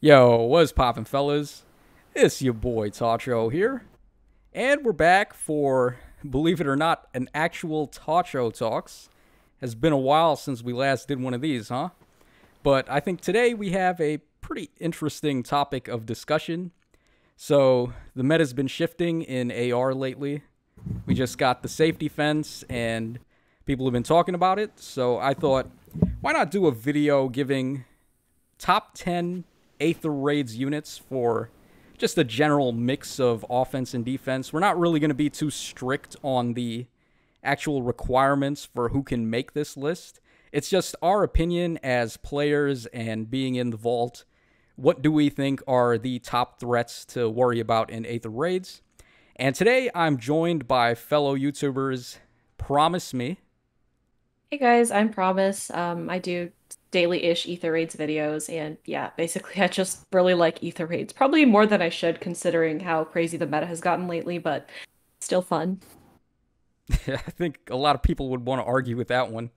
Yo, what's poppin', fellas? It's your boy Tacho here, and we're back for, believe it or not, an actual Tacho Talks. Has been a while since we last did one of these, huh? But I think today we have a pretty interesting topic of discussion. So, the meta's been shifting in AR lately. We just got the safety fence, and people have been talking about it. So, I thought, why not do a video giving top 10 Aether Raids units for just a general mix of offense and defense. We're not really going to be too strict on the actual requirements for who can make this list. It's just our opinion as players and being in the vault. What do we think are the top threats to worry about in Aether Raids? And today I'm joined by fellow YouTubers Promise Me. Hey guys, I'm Promise. I do daily-ish Aether Raids videos, and yeah, basically I just really like Aether Raids. Probably more than I should considering how crazy the meta has gotten lately, but still fun. I think a lot of people would want to argue with that one.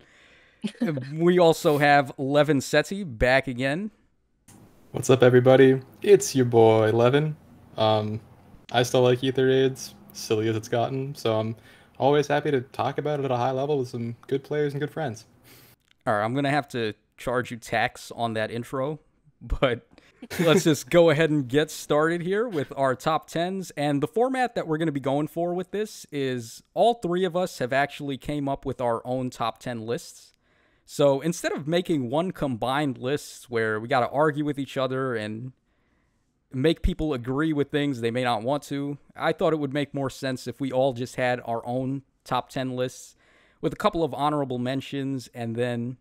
We also have LevinSety back again. What's up, everybody? It's your boy Levin. Um, I still like Aether Raids, silly as it's gotten, so I'm always happy to talk about it at a high level with some good players and good friends. All right, I'm going to have to charge you tax on that intro, but let's just go ahead and get started here with our top 10s. And the format that we're going to be going for with this is all three of us have actually came up with our own top 10 lists. So instead of making one combined list where we got to argue with each other and make people agree with things they may not want to, I thought it would make more sense if we all just had our own top 10 lists with a couple of honorable mentions. And then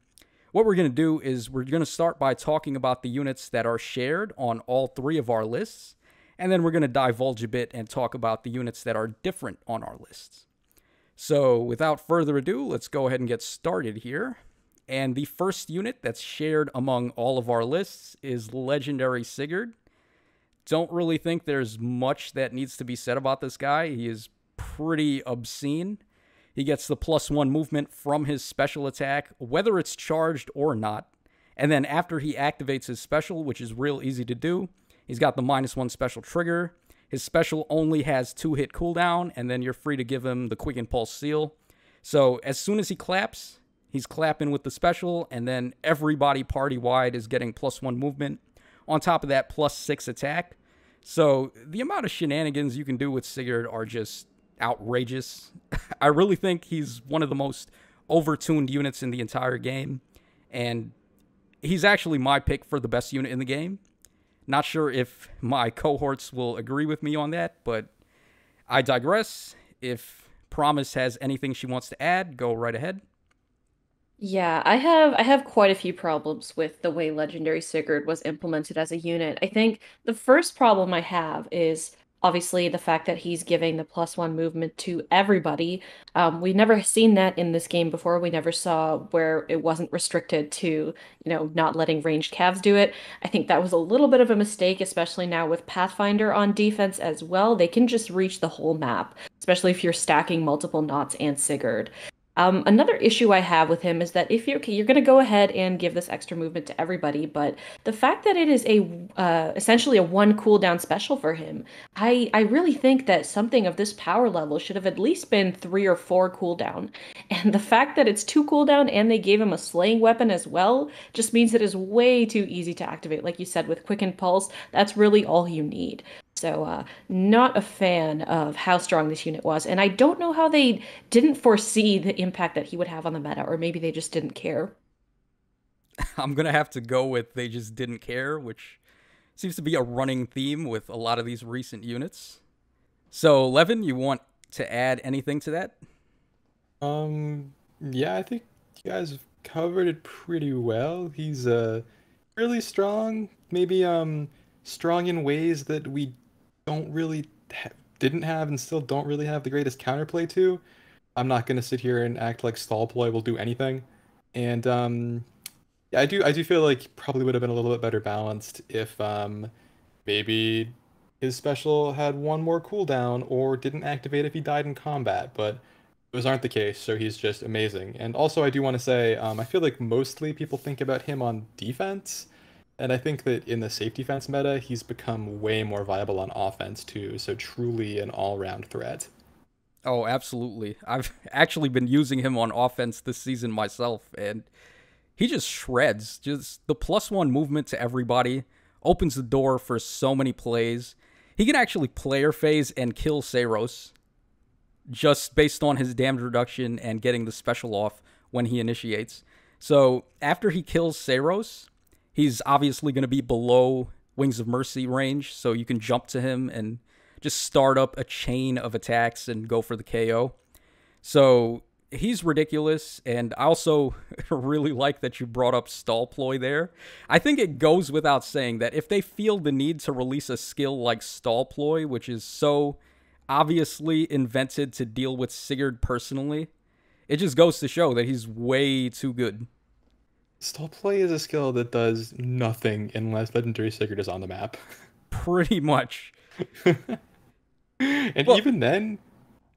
what we're going to do is we're going to start by talking about the units that are shared on all three of our lists. And then we're going to divulge a bit and talk about the units that are different on our lists. So without further ado, let's go ahead and get started here. And the first unit that's shared among all of our lists is Legendary Sigurd. Don't really think there's much that needs to be said about this guy. He is pretty obscene. He gets the +1 movement from his special attack, whether it's charged or not. And then after he activates his special, which is real easy to do, he's got the -1 special trigger. His special only has 2-hit cooldown, and then you're free to give him the Quick Impulse Seal. So as soon as he claps, he's clapping with the special, and then everybody party-wide is getting +1 movement. On top of that, +6 attack. So the amount of shenanigans you can do with Sigurd are just outrageous. I really think he's one of the most overtuned units in the entire game, and he's actually my pick for the best unit in the game. Not sure if my cohorts will agree with me on that, but I digress. If Promise has anything she wants to add, go right ahead. Yeah, I have quite a few problems with the way Legendary Sigurd was implemented as a unit. I think the first problem I have is obviously the fact that he's giving the +1 movement to everybody. We've never seen that in this game before. We never saw where it wasn't restricted to, not letting ranged calves do it. I think that was a little bit of a mistake, especially now with Pathfinder on defense as well. They can just reach the whole map, especially if you're stacking multiple knots and Sigurd. Another issue I have with him is that if you're okay, you're going to go ahead and give this extra movement to everybody, but the fact that it is a essentially a one cooldown special for him, I really think that something of this power level should have at least been 3 or 4 cooldown. And the fact that it's 2 cooldown and they gave him a slaying weapon as well just means it is way too easy to activate. Like you said, with Quick Impulse, that's really all you need. So, not a fan of how strong this unit was, and I don't know how they didn't foresee the impact that he would have on the meta, or maybe they just didn't care. I'm going to have to go with they just didn't care, which seems to be a running theme with a lot of these recent units. So, Levin, you want to add anything to that? Yeah, I think you guys have covered it pretty well. He's really strong, maybe strong in ways that we don't really didn't have and still don't really have the greatest counterplay to. I'm not gonna sit here and act like stall ploy will do anything. And yeah, I do feel like probably would have been a little bit better balanced if maybe his special had one more cooldown or didn't activate if he died in combat, but those aren't the case, so he's just amazing. And also I do want to say, I feel like mostly people think about him on defense, And I think that in the safety fence meta, he's become way more viable on offense too. So truly an all-round threat. Oh, absolutely. I've actually been using him on offense this season myself, and he just shreds. Just the +1 movement to everybody opens the door for so many plays. He can actually player phase and kill Saros just based on his damage reduction and getting the special off when he initiates. So after he kills Saros, he's obviously going to be below Wings of Mercy range, so you can jump to him and just start up a chain of attacks and go for the KO. So he's ridiculous, and I also really like that you brought up Stall Ploy there. I think it goes without saying that if they feel the need to release a skill like Stall Ploy, which is so obviously invented to deal with Sigurd personally, it just goes to show that he's way too good. Stall Play is a skill that does nothing unless Legendary Sigurd is on the map. Pretty much. And well, even then,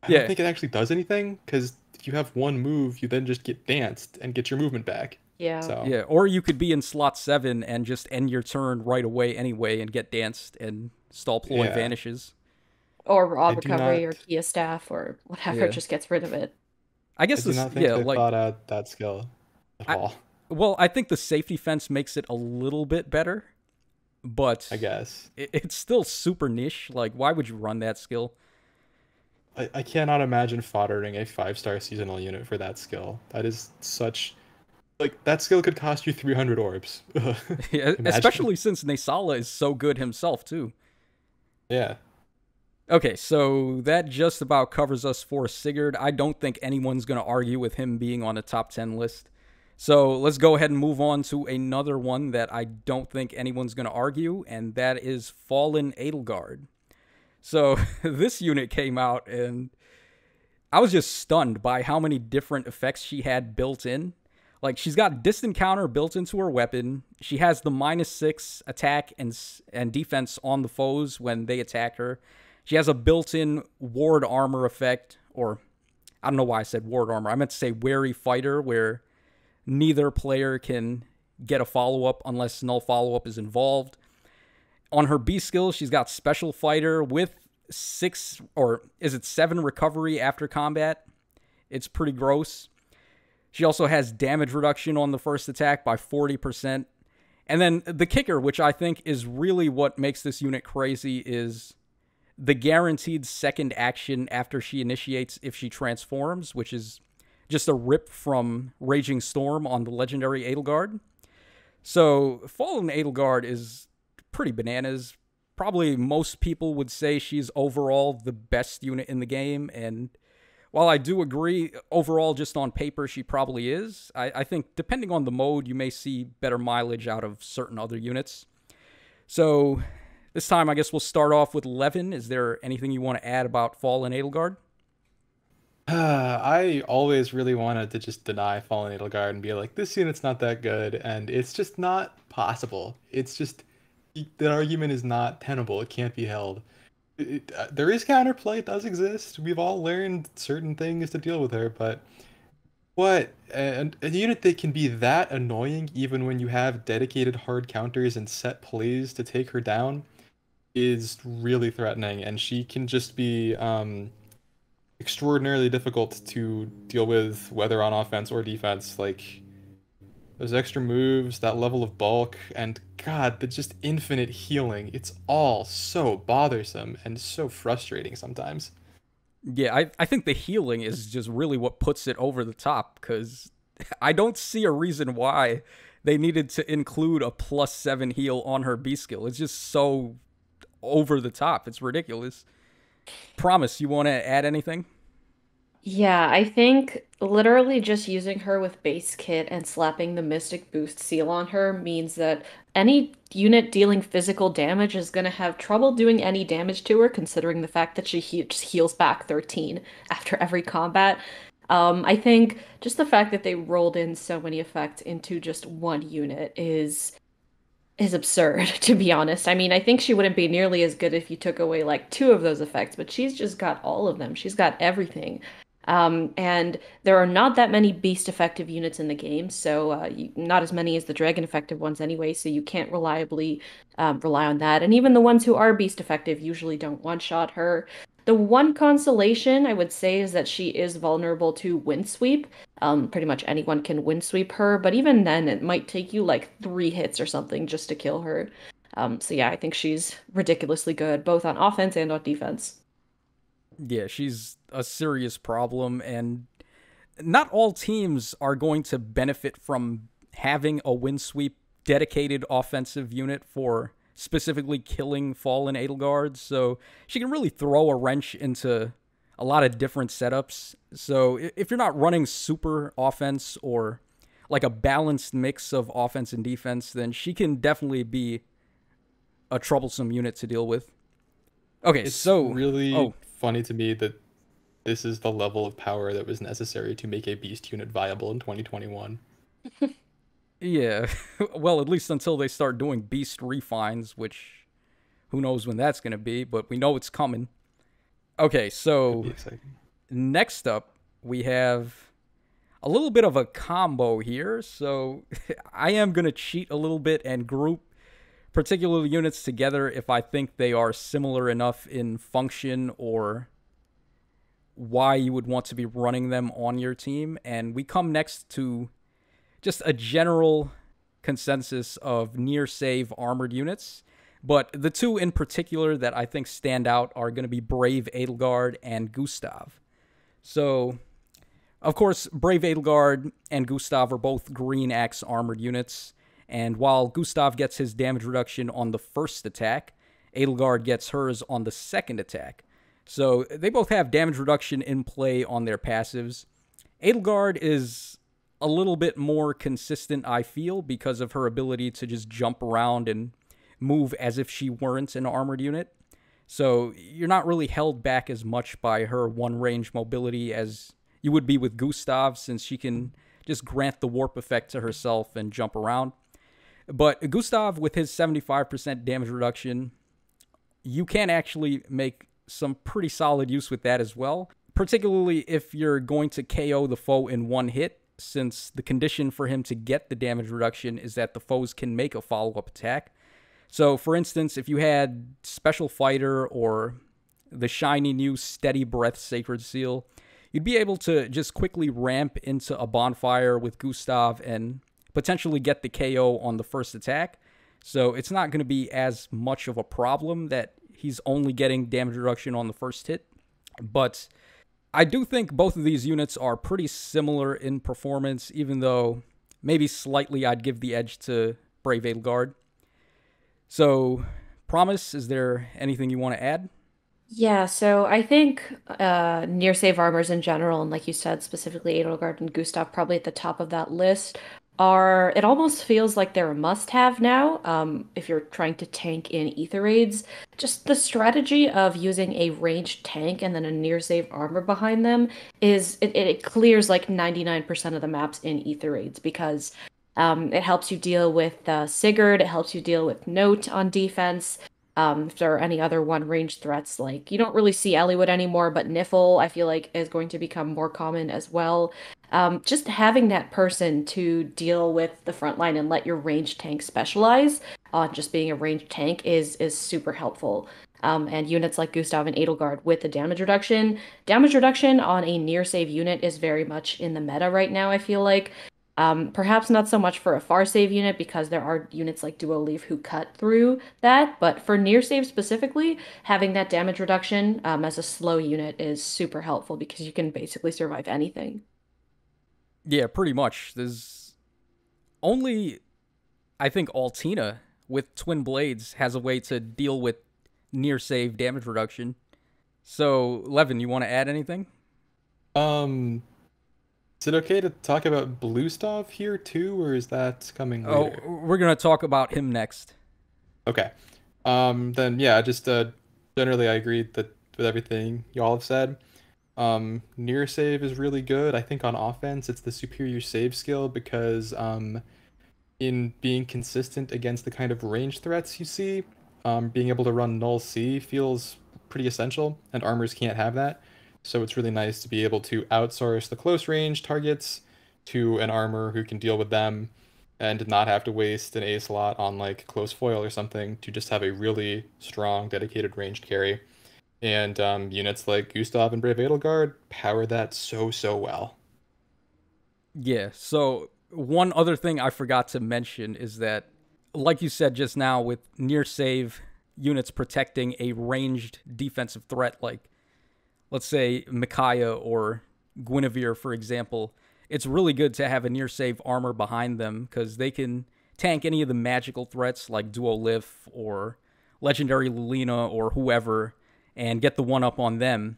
I don't think it actually does anything, because if you have one move, you then just get danced and get your movement back. Yeah. So. Yeah, or you could be in slot 7 and just end your turn right away anyway and get danced and Stall Ploy vanishes. Or Rod Recovery or Kia Staff or whatever just gets rid of it. I guess I do not think they thought out that skill at all. Well, I think the safety fence makes it a little bit better, but I guess it's still super niche. Like, why would you run that skill? I cannot imagine foddering a 5-star seasonal unit for that skill. That is such... Like, that skill could cost you 300 orbs. Yeah, especially since Nesala is so good himself, too. Yeah. Okay, so that just about covers us for Sigurd. I don't think anyone's going to argue with him being on the top 10 list. So let's go ahead and move on to another one that I don't think anyone's going to argue, and that is Fallen Edelgard. So this unit came out, and I was just stunned by how many different effects she had built in. Like, she's got distant counter built into her weapon. She has the -6 attack and defense on the foes when they attack her. She has a built-in ward armor effect, or I don't know why I said ward armor. I meant to say wary fighter, where neither player can get a follow-up unless null follow-up is involved. On her B skill, she's got Special Fighter with 7 recovery after combat. It's pretty gross. She also has damage reduction on the first attack by 40%. And then the kicker, which I think is really what makes this unit crazy, is the guaranteed second action after she initiates if she transforms, which is just a rip from Raging Storm on the legendary Edelgard. So Fallen Edelgard is pretty bananas. Probably most people would say she's overall the best unit in the game, and while I do agree, overall, just on paper, she probably is, I think depending on the mode, you may see better mileage out of certain other units. So this time, I guess we'll start off with Levin. Is there anything you want to add about Fallen Edelgard? I always really wanted to just deny Fallen Edelgard and be like, this unit's not that good, and it's just not possible. It's just, the argument is not tenable. It can't be held. There is counterplay. It does exist. We've all learned certain things to deal with her, but what? And a unit that can be that annoying even when you have dedicated hard counters and set plays to take her down is really threatening, and she can just be extraordinarily difficult to deal with, whether on offense or defense. Like, those extra moves, that level of bulk, and God, the just infinite healing. It's all so bothersome and so frustrating sometimes. Yeah, I think the healing is just really what puts it over the top, because I don't see a reason why they needed to include a +7 heal on her B skill. It's just so over the top. It's ridiculous. Promise, you want to add anything? Yeah, I think literally just using her with base kit and slapping the Mystic Boost seal on her means that any unit dealing physical damage is going to have trouble doing any damage to her, considering the fact that she just heals back 13 after every combat. I think just the fact that they rolled in so many effects into just one unit is absurd, to be honest. I mean, I think she wouldn't be nearly as good if you took away like 2 of those effects, but she's just got all of them. She's got everything. And there are not that many beast effective units in the game, so not as many as the dragon effective ones anyway, so you can't reliably rely on that. And even the ones who are beast effective usually don't one-shot her. The one consolation I would say is that she is vulnerable to wind sweep. Pretty much anyone can wind sweep her, but even then it might take you like 3 hits or something just to kill her. So yeah, I think she's ridiculously good, both on offense and on defense. Yeah, she's a serious problem, and not all teams are going to benefit from having a wind sweep dedicated offensive unit for specifically killing fallen Edelgard. So she can really throw a wrench into a lot of different setups. So if you're not running super offense or like a balanced mix of offense and defense, then she can definitely be a troublesome unit to deal with. Okay, It's so really funny to me that this is the level of power that was necessary to make a beast unit viable in 2021. yeah, well, at least until they start doing beast refines, which who knows when that's going to be, but we know it's coming. Okay, Could so be exciting. next up we have a little bit of a combo here. So I am going to cheat a little bit and group particular units together if I think they are similar enough in function or why you would want to be running them on your team. And we come next to just a general consensus of near save armored units. But the two in particular that I think stand out are going to be Brave Edelgard and Gustav. So, of course, Brave Edelgard and Gustav are both green axe armored units. And while Gustav gets his damage reduction on the first attack, Edelgard gets hers on the second attack. So they both have damage reduction in play on their passives. Edelgard is a little bit more consistent, I feel, because of her ability to just jump around and move as if she weren't an armored unit. So you're not really held back as much by her one-range mobility as you would be with Gustav, since she can just grant the warp effect to herself and jump around. But Gustav, with his 75% damage reduction, you can actually make some pretty solid use with that as well, particularly if you're going to KO the foe in one hit, since the condition for him to get the damage reduction is that the foes can make a follow-up attack. So, for instance, if you had Special Fighter or the shiny new Steady Breath Sacred Seal, you'd be able to just quickly ramp into a bonfire with Gustav and potentially get the KO on the first attack. So it's not going to be as much of a problem that he's only getting damage reduction on the first hit. But I do think both of these units are pretty similar in performance, even though maybe slightly I'd give the edge to Brave Edelgard. So, Promise, is there anything you want to add? Yeah, so I think near save armors in general, and like you said, specifically Edelgard and Gustav, probably at the top of that list, are it almost feels like they're a must-have now, if you're trying to tank in Aether Raids. Just the strategy of using a ranged tank and then a near save armor behind them is it clears like 99% of the maps in Aether Raids because it helps you deal with Sigurd, it helps you deal with Note on defense. If there are any other one range threats, like you don't really see Eliwood anymore, but Niffle, I feel like, is going to become more common as well. Just having that person to deal with the front line and let your ranged tank specialize on just being a ranged tank is super helpful. And units like Gustav and Edelgard with the damage reduction on a near save unit is very much in the meta right now, I feel like. Perhaps not so much for a far save unit because there are units like Duoliff who cut through that, but for near save specifically, having that damage reduction as a slow unit is super helpful because you can basically survive anything. Yeah, pretty much. There's only, I think, Altina with Twin Blades has a way to deal with near save damage reduction. So, Levin, you want to add anything? Um, is it okay to talk about Blue Stav here too, or is that coming Oh, later? we're going to talk about him next. Okay. Then yeah, just generally I agree that with everything y'all have said. Near save is really good. I think on offense it's the superior save skill because in being consistent against the kind of range threats you see, being able to run Null C feels pretty essential, and armors can't have that. So it's really nice to be able to outsource the close range targets to an armor who can deal with them and not have to waste an A slot on like close foil or something to just have a really strong dedicated ranged carry. And units like Gustav and Brave Edelgard power that so well. Yeah, so one other thing I forgot to mention is that, like you said just now, with near save units protecting a ranged defensive threat, like, let's say, Mikaya or Guinevere, for example, it's really good to have a near save armor behind them because they can tank any of the magical threats like Duoliff or Legendary Lolina or whoever and get the one up on them.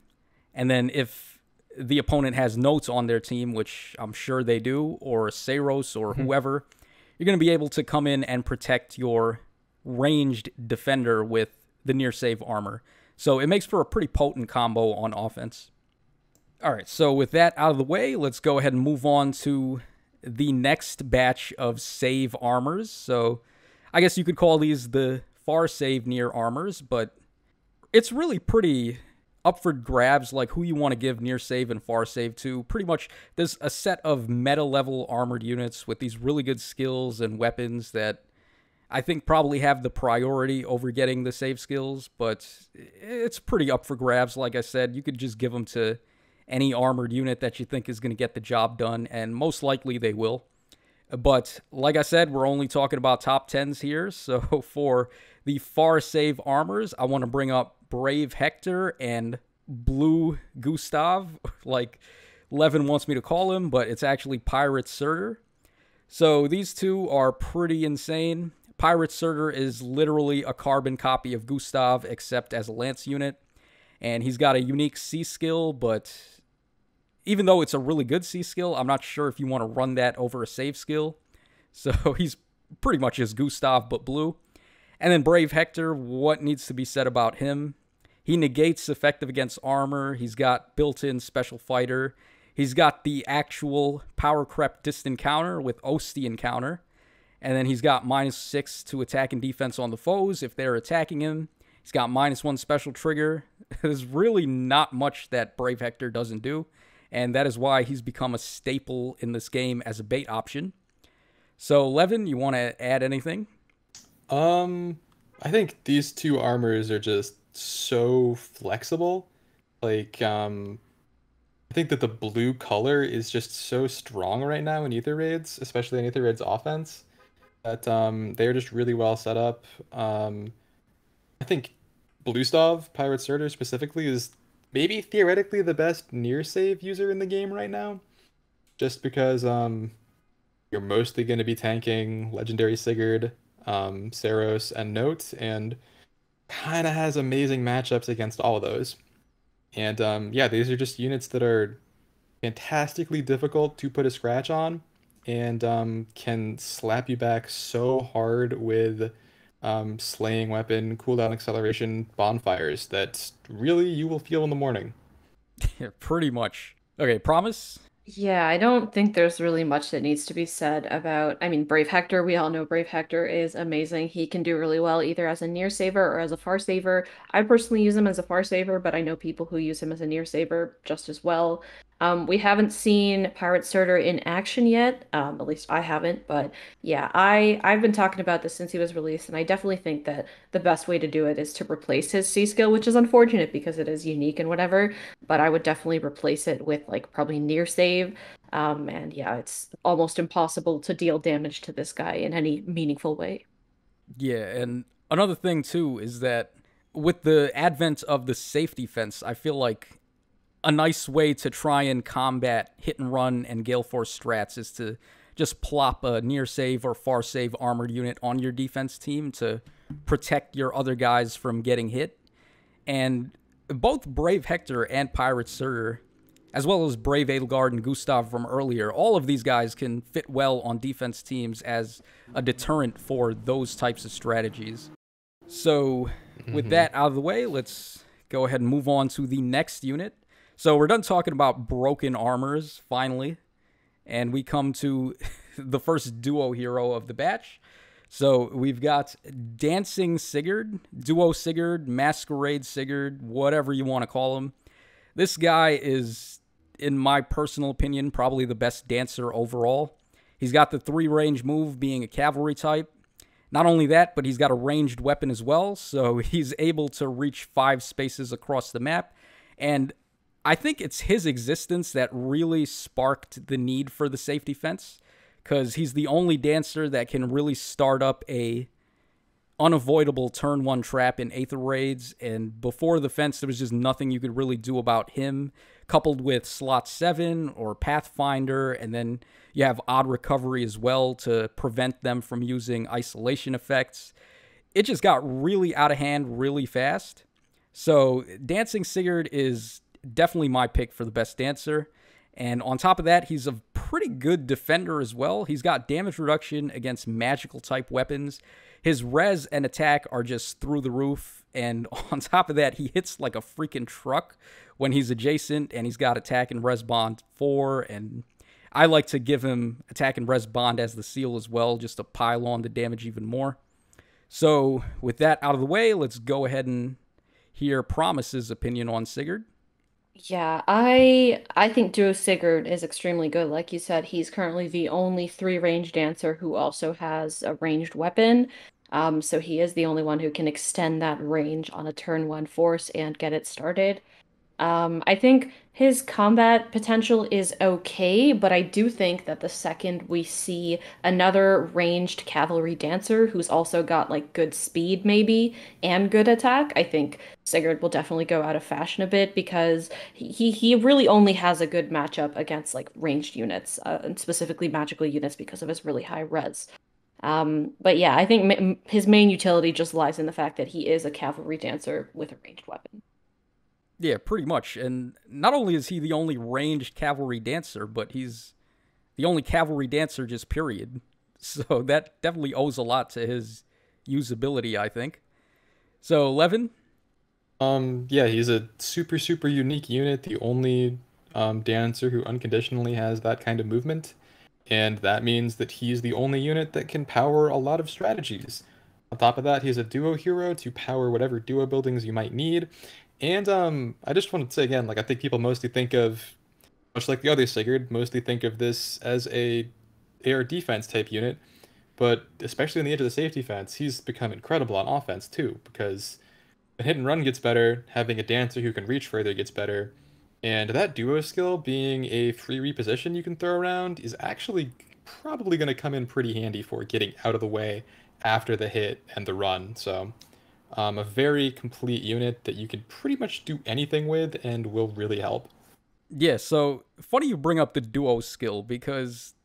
And then if the opponent has notes on their team, which I'm sure they do, or Saros or whoever, you're going to be able to come in and protect your ranged defender with the near save armor. So it makes for a pretty potent combo on offense. All right, so with that out of the way, let's go ahead and move on to the next batch of save armors. So I guess you could call these the far save near armors, but it's really pretty up for grabs, like who you want to give near save and far save to. Pretty much there's a set of meta level armored units with these really good skills and weapons that I think probably have the priority over getting the save skills, but it's pretty up for grabs. Like I said, you could just give them to any armored unit that you think is going to get the job done, and most likely they will. But like I said, we're only talking about top 10s here, so for the far save armors, I want to bring up Brave Hector and Blue Gustav, like Levin wants me to call him, but it's actually Pirate Surtur. So these two are pretty insane. Pirate Surtur is literally a carbon copy of Gustav, except as a lance unit. And he's got a unique C skill, but even though it's a really good C skill, I'm not sure if you want to run that over a save skill. So he's pretty much just Gustav, but blue. And then Brave Hector, what needs to be said about him? He negates effective against armor. He's got built-in special fighter. He's got the actual power crept distant counter with Ostian counter. And then he's got -6 to attack and defense on the foes if they're attacking him. He's got -1 special trigger. There's really not much that Brave Hector doesn't do, and that is why he's become a staple in this game as a bait option. So, Levin, you want to add anything? I think these two armors are just so flexible. Like, I think that the blue color is just so strong right now in Aether Raids, especially in Aether Raids offense, that they're just really well set up. I think Bluestav, Pirate Surtur specifically, is maybe theoretically the best near save user in the game right now. Just because you're mostly going to be tanking Legendary Sigurd, Saros, and Note, and kind of has amazing matchups against all of those. And yeah, these are just units that are fantastically difficult to put a scratch on, and can slap you back so hard with slaying weapon, cooldown acceleration, bonfires that really you will feel in the morning. Yeah, pretty much. Okay, Promise? Yeah, I don't think there's really much that needs to be said about, I mean, Brave Hector, we all know Brave Hector is amazing. He can do really well either as a near saver or as a far saver. I personally use him as a far saver, but I know people who use him as a near saver just as well. We haven't seen Pirate Surtur in action yet, at least I haven't, but yeah, I've been talking about this since he was released, and I definitely think that the best way to do it is to replace his C skill, which is unfortunate because it is unique and whatever, but I would definitely replace it with like probably near save. And yeah, it's almost impossible to deal damage to this guy in any meaningful way. Yeah, and another thing too is that with the advent of the safety fence, I feel like a nice way to try and combat hit and run and Gale Force strats is to just plop a near save or far save armored unit on your defense team to protect your other guys from getting hit. And both Brave Hector and Pirate Surtur, as well as Brave Edelgard and Gustav from earlier, all of these guys can fit well on defense teams as a deterrent for those types of strategies. So with that out of the way, let's go ahead and move on to the next unit. So we're done talking about broken armors, finally, and we come to the first duo hero of the batch. So we've got Dancing Sigurd, Duo Sigurd, Masquerade Sigurd, whatever you want to call him. This guy is, in my personal opinion, probably the best dancer overall. He's got the 3-range move, being a cavalry type. Not only that, but he's got a ranged weapon as well, so he's able to reach 5 spaces across the map. And I think it's his existence that really sparked the need for the safety fence, because he's the only dancer that can really start up a unavoidable turn 1 trap in Aether Raids, and before the fence there was just nothing you could really do about him, coupled with slot 7 or Pathfinder, and then you have odd recovery as well to prevent them from using isolation effects. It just got really out of hand really fast. So Dancing Sigurd is definitely my pick for the best dancer. And on top of that, he's a pretty good defender as well. He's got damage reduction against magical type weapons. His res and attack are just through the roof. And on top of that, he hits like a freaking truck when he's adjacent. And he's got attack and res bond 4. And I like to give him attack and res bond as the seal as well, just to pile on the damage even more. So with that out of the way, let's go ahead and hear Promise's opinion on Sigurd. Yeah, I think Duo Sigurd is extremely good. Like you said, he's currently the only 3-range dancer who also has a ranged weapon. So he is the only one who can extend that range on a turn 1 force and get it started. I think his combat potential is okay, but I do think that the second we see another ranged cavalry dancer who's also got like good speed maybe and good attack, I think Sigurd will definitely go out of fashion a bit, because he really only has a good matchup against like ranged units, and specifically magical units, because of his really high res. But yeah, I think his main utility just lies in the fact that he is a cavalry dancer with a ranged weapon. Yeah, pretty much. And not only is he the only ranged cavalry dancer, but he's the only cavalry dancer just period. So that definitely owes a lot to his usability, I think. So, Levin? Yeah, he's a super, super unique unit, the only dancer who unconditionally has that kind of movement. And that means that he's the only unit that can power a lot of strategies. On top of that, he's a duo hero to power whatever duo buildings you might need. And I just wanted to say again, like I think people mostly think of, much like the other Sigurd, mostly think of this as a air defense type unit, but especially in the edge of the safety fence, he's become incredible on offense too, because when hit and run gets better, having a dancer who can reach further gets better, and that duo skill being a free reposition you can throw around is actually probably going to come in pretty handy for getting out of the way after the hit and the run. So a very complete unit that you can pretty much do anything with and will really help. Yeah, so funny you bring up the duo skill, because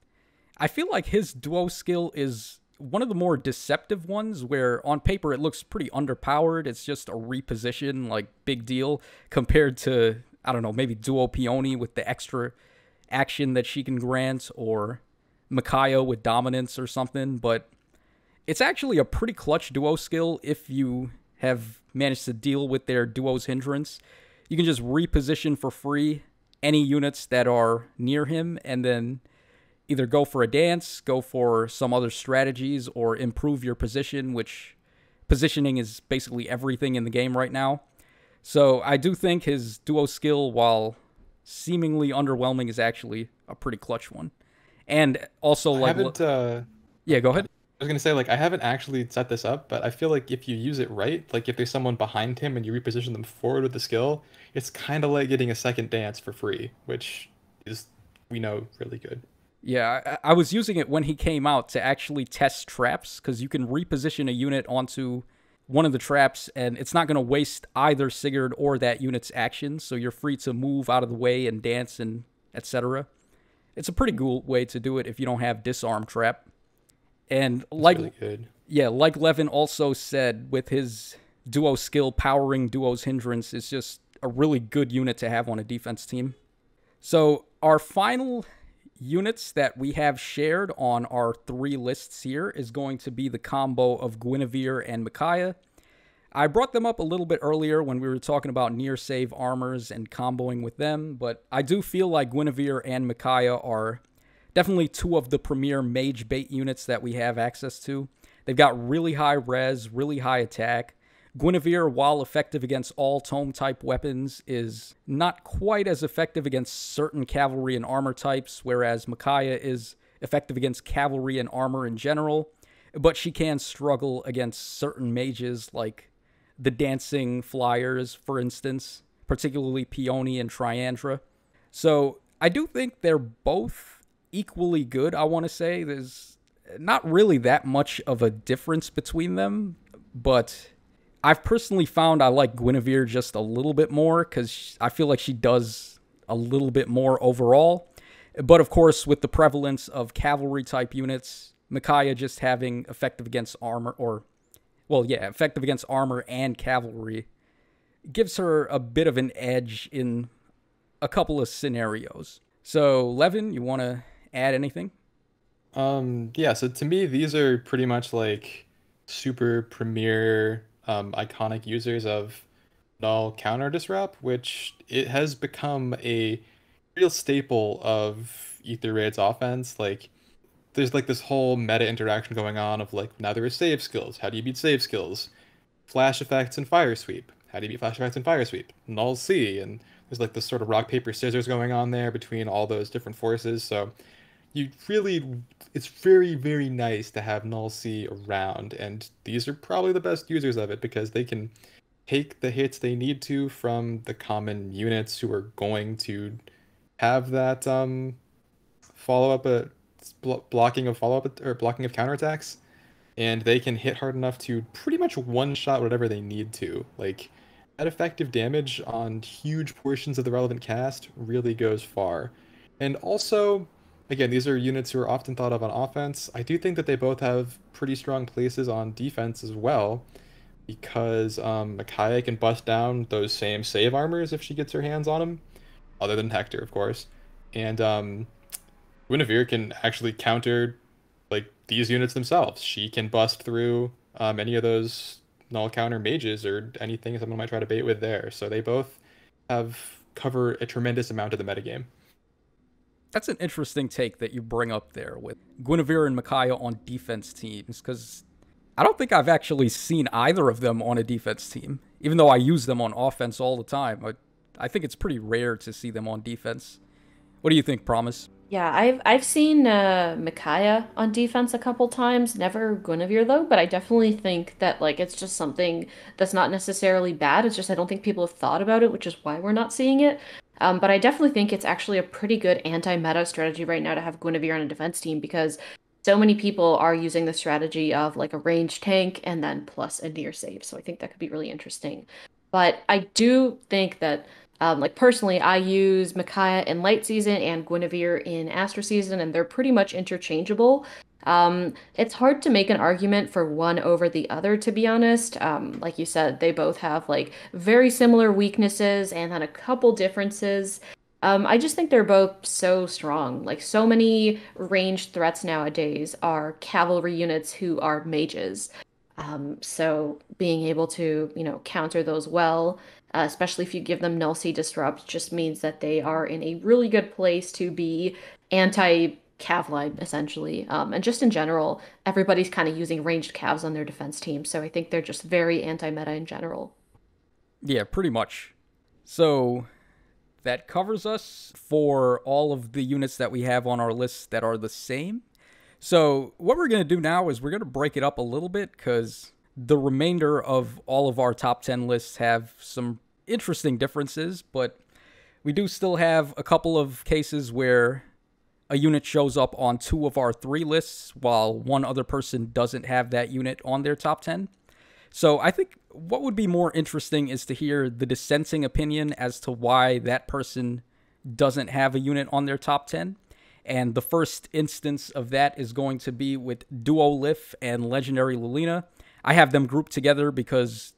I feel like his duo skill is one of the more deceptive ones, where on paper it looks pretty underpowered. It's just a reposition, like big deal, compared to, I don't know, maybe duo Peony with the extra action that she can grant, or Mikaya with dominance or something. But it's actually a pretty clutch duo skill if you have managed to deal with their duo's hindrance. You can just reposition for free any units that are near him, and then either go for a dance, go for some other strategies, or improve your position, which positioning is basically everything in the game right now. So I do think his duo skill, while seemingly underwhelming, is actually a pretty clutch one. And also, like, yeah, go ahead. I was gonna say, like, I haven't actually set this up, but I feel like if you use it right, like if there's someone behind him and you reposition them forward with the skill, it's kind of like getting a second dance for free, which is, we know, really good. Yeah, I was using it when he came out to actually test traps, because you can reposition a unit onto one of the traps, and it's not going to waste either Sigurd or that unit's actions, so you're free to move out of the way and dance and etc. It's a pretty cool way to do it if you don't have disarm trap. And like, really good. Yeah, like Levin also said, with his duo skill powering duo's hindrance, is just a really good unit to have on a defense team. So our final units that we have shared on our 3 lists here is going to be the combo of Guinevere and Mikaya. I brought them up a little bit earlier when we were talking about near save armors and comboing with them, but I do feel like Guinevere and Mikaya are definitely 2 of the premier mage bait units that we have access to. They've got really high res, really high attack, Guinevere, while effective against all tome-type weapons, is not quite as effective against certain cavalry and armor types, whereas Mikaya is effective against cavalry and armor in general, but she can struggle against certain mages like the dancing flyers, for instance, particularly Peony and Triandra. So I do think they're both equally good, I want to say. There's not really that much of a difference between them, but I've personally found I like Guinevere just a little bit more because I feel like she does a little bit more overall. But of course, with the prevalence of cavalry-type units, Mikaya just having effective against armor, effective against armor and cavalry, gives her a bit of an edge in a couple of scenarios. So, Levin, you want to add anything? Yeah, so to me, these are pretty much like super premier iconic users of null counter disrupt, which it has become a real staple of Aether Raids offense. Like, there's like this whole meta interaction going on of like, now there are save skills. How do you beat save skills? Flash effects and fire sweep. How do you beat flash effects and fire sweep? Null C. And there's like this sort of rock, paper, scissors going on there between all those different forces. So it's very, very nice to have Null C around. And these are probably the best users of it because they can take the hits they need to from the common units who are going to have that follow-up blocking of follow-up or blocking of counterattacks, and they can hit hard enough to pretty much one-shot whatever they need to. Like, that effective damage on huge portions of the relevant cast really goes far. And also, again, these are units who are often thought of on offense. I do think that they both have pretty strong places on defense as well, because Mikaya can bust down those same save armors if she gets her hands on them, other than Hector, of course. And Guinevere can actually counter like these units themselves. She can bust through any of those null counter mages or anything someone might try to bait with there. So they both cover a tremendous amount of the metagame. That's an interesting take that you bring up there with Guinevere and Mikaya on defense teams, because I don't think I've actually seen either of them on a defense team, even though I use them on offense all the time. I think it's pretty rare to see them on defense. What do you think, Promise? Yeah, I've seen Mikaya on defense a couple times, never Guinevere though, but I definitely think that like it's just something that's not necessarily bad. It's just I don't think people have thought about it, which is why we're not seeing it. But I definitely think it's actually a pretty good anti-meta strategy right now to have Guinevere on a defense team because so many people are using the strategy of like a ranged tank and then plus a near save. So I think that could be really interesting. But I do think that like personally, I use Mikaya in light season and Guinevere in Astro season, and they're pretty much interchangeable. It's hard to make an argument for one over the other, to be honest. Like you said, they both have like very similar weaknesses and then a couple differences. I just think they're both so strong. Like so many ranged threats nowadays are cavalry units who are mages. So being able to, counter those well, especially if you give them Null C Disrupt, just means that they are in a really good place to be anti-Cavline, essentially. And just in general, everybody's kind of using ranged Cavs on their defense team, so I think they're just very anti-meta in general. Yeah, pretty much. So that covers us for all of the units that we have on our list that are the same. So what we're going to do now is we're going to break it up a little bit because the remainder of all of our top 10 lists have some interesting differences, but we do still have a couple of cases where a unit shows up on 2 of our 3 lists while one other person doesn't have that unit on their top 10. So I think what would be more interesting is to hear the dissenting opinion as to why that person doesn't have a unit on their top 10. And the first instance of that is going to be with Duoliff and Legendary Lolina. I have them grouped together because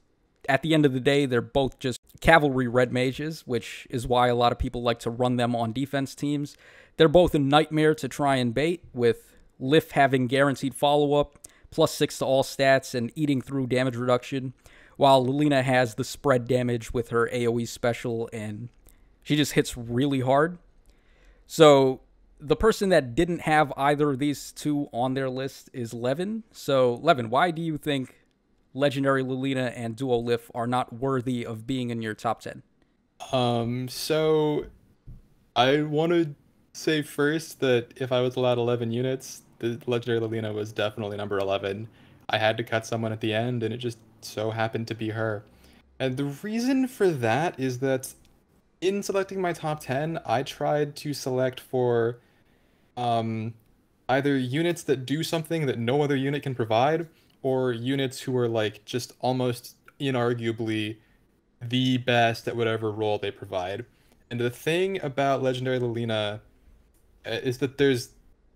at the end of the day, they're both just cavalry red mages, which is why a lot of people like to run them on defense teams. They're both a nightmare to try and bait, with Liff having guaranteed follow-up, +6 to all stats, and eating through damage reduction, while Lolina has the spread damage with her AoE special, and she just hits really hard. So the person that didn't have either of these 2 on their list is Levin. So, Levin, why do you think Legendary Lolina and Duoliff are not worthy of being in your top 10? So I want to say first that if I was allowed 11 units, the Legendary Lolina was definitely number 11. I had to cut someone at the end, and it just so happened to be her. And the reason for that is that in selecting my top 10, I tried to select for um, either units that do something that no other unit can provide, or units who are like just almost inarguably the best at whatever role they provide. And the thing about Legendary Lolina is that there's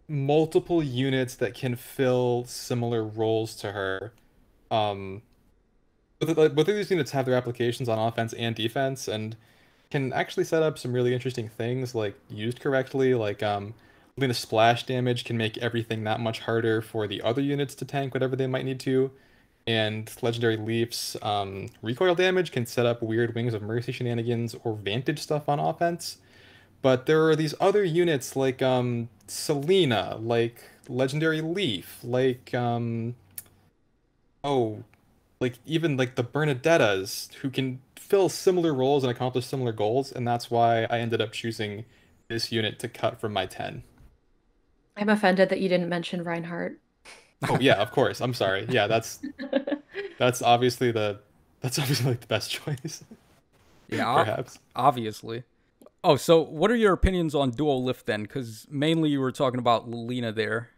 multiple units that can fill similar roles to her. Um, both of these units have their applications on offense and defense, and can actually set up some really interesting things, like used correctly. Like Lolina splash damage can make everything that much harder for the other units to tank whatever they might need to. And Legendary Leaf's recoil damage can set up weird Wings of Mercy shenanigans or Vantage stuff on offense. But there are these other units like Selena, like Legendary Leaf, like oh, like even like the Bernadettas, who can fill similar roles and accomplish similar goals, and that's why I ended up choosing this unit to cut from my 10. I'm offended that you didn't mention Reinhardt. Oh yeah, of course. I'm sorry. Yeah, that's obviously like the best choice. Yeah, perhaps. Obviously. Oh, so what are your opinions on Duoliff then? Because mainly you were talking about Lolina there.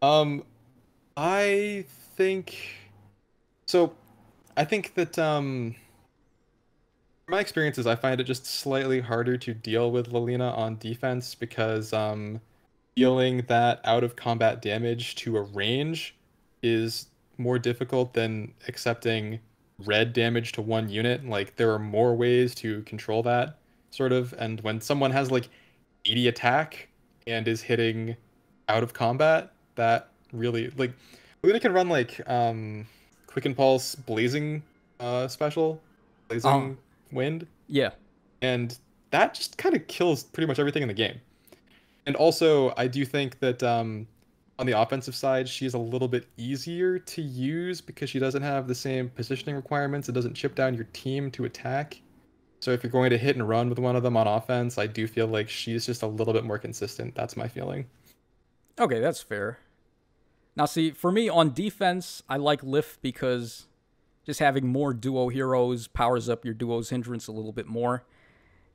I think so. I think that my experiences, I find it just slightly harder to deal with Lolina on defense because dealing that out of combat damage to a range is more difficult than accepting red damage to one unit. Like there are more ways to control that sort of, and when someone has like 80 attack and is hitting out of combat, that really like Luna can run like quick impulse blazing special blazing wind, yeah, and that just kind of kills pretty much everything in the game. And also, I do think that on the offensive side, she's a little bit easier to use because she doesn't have the same positioning requirements. It doesn't chip down your team to attack. So if you're going to hit and run with one of them on offense, I do feel like she's just a little bit more consistent. That's my feeling. Okay, that's fair. Now, see, for me on defense, I like Liff because just having more duo heroes powers up your duo's hindrance a little bit more.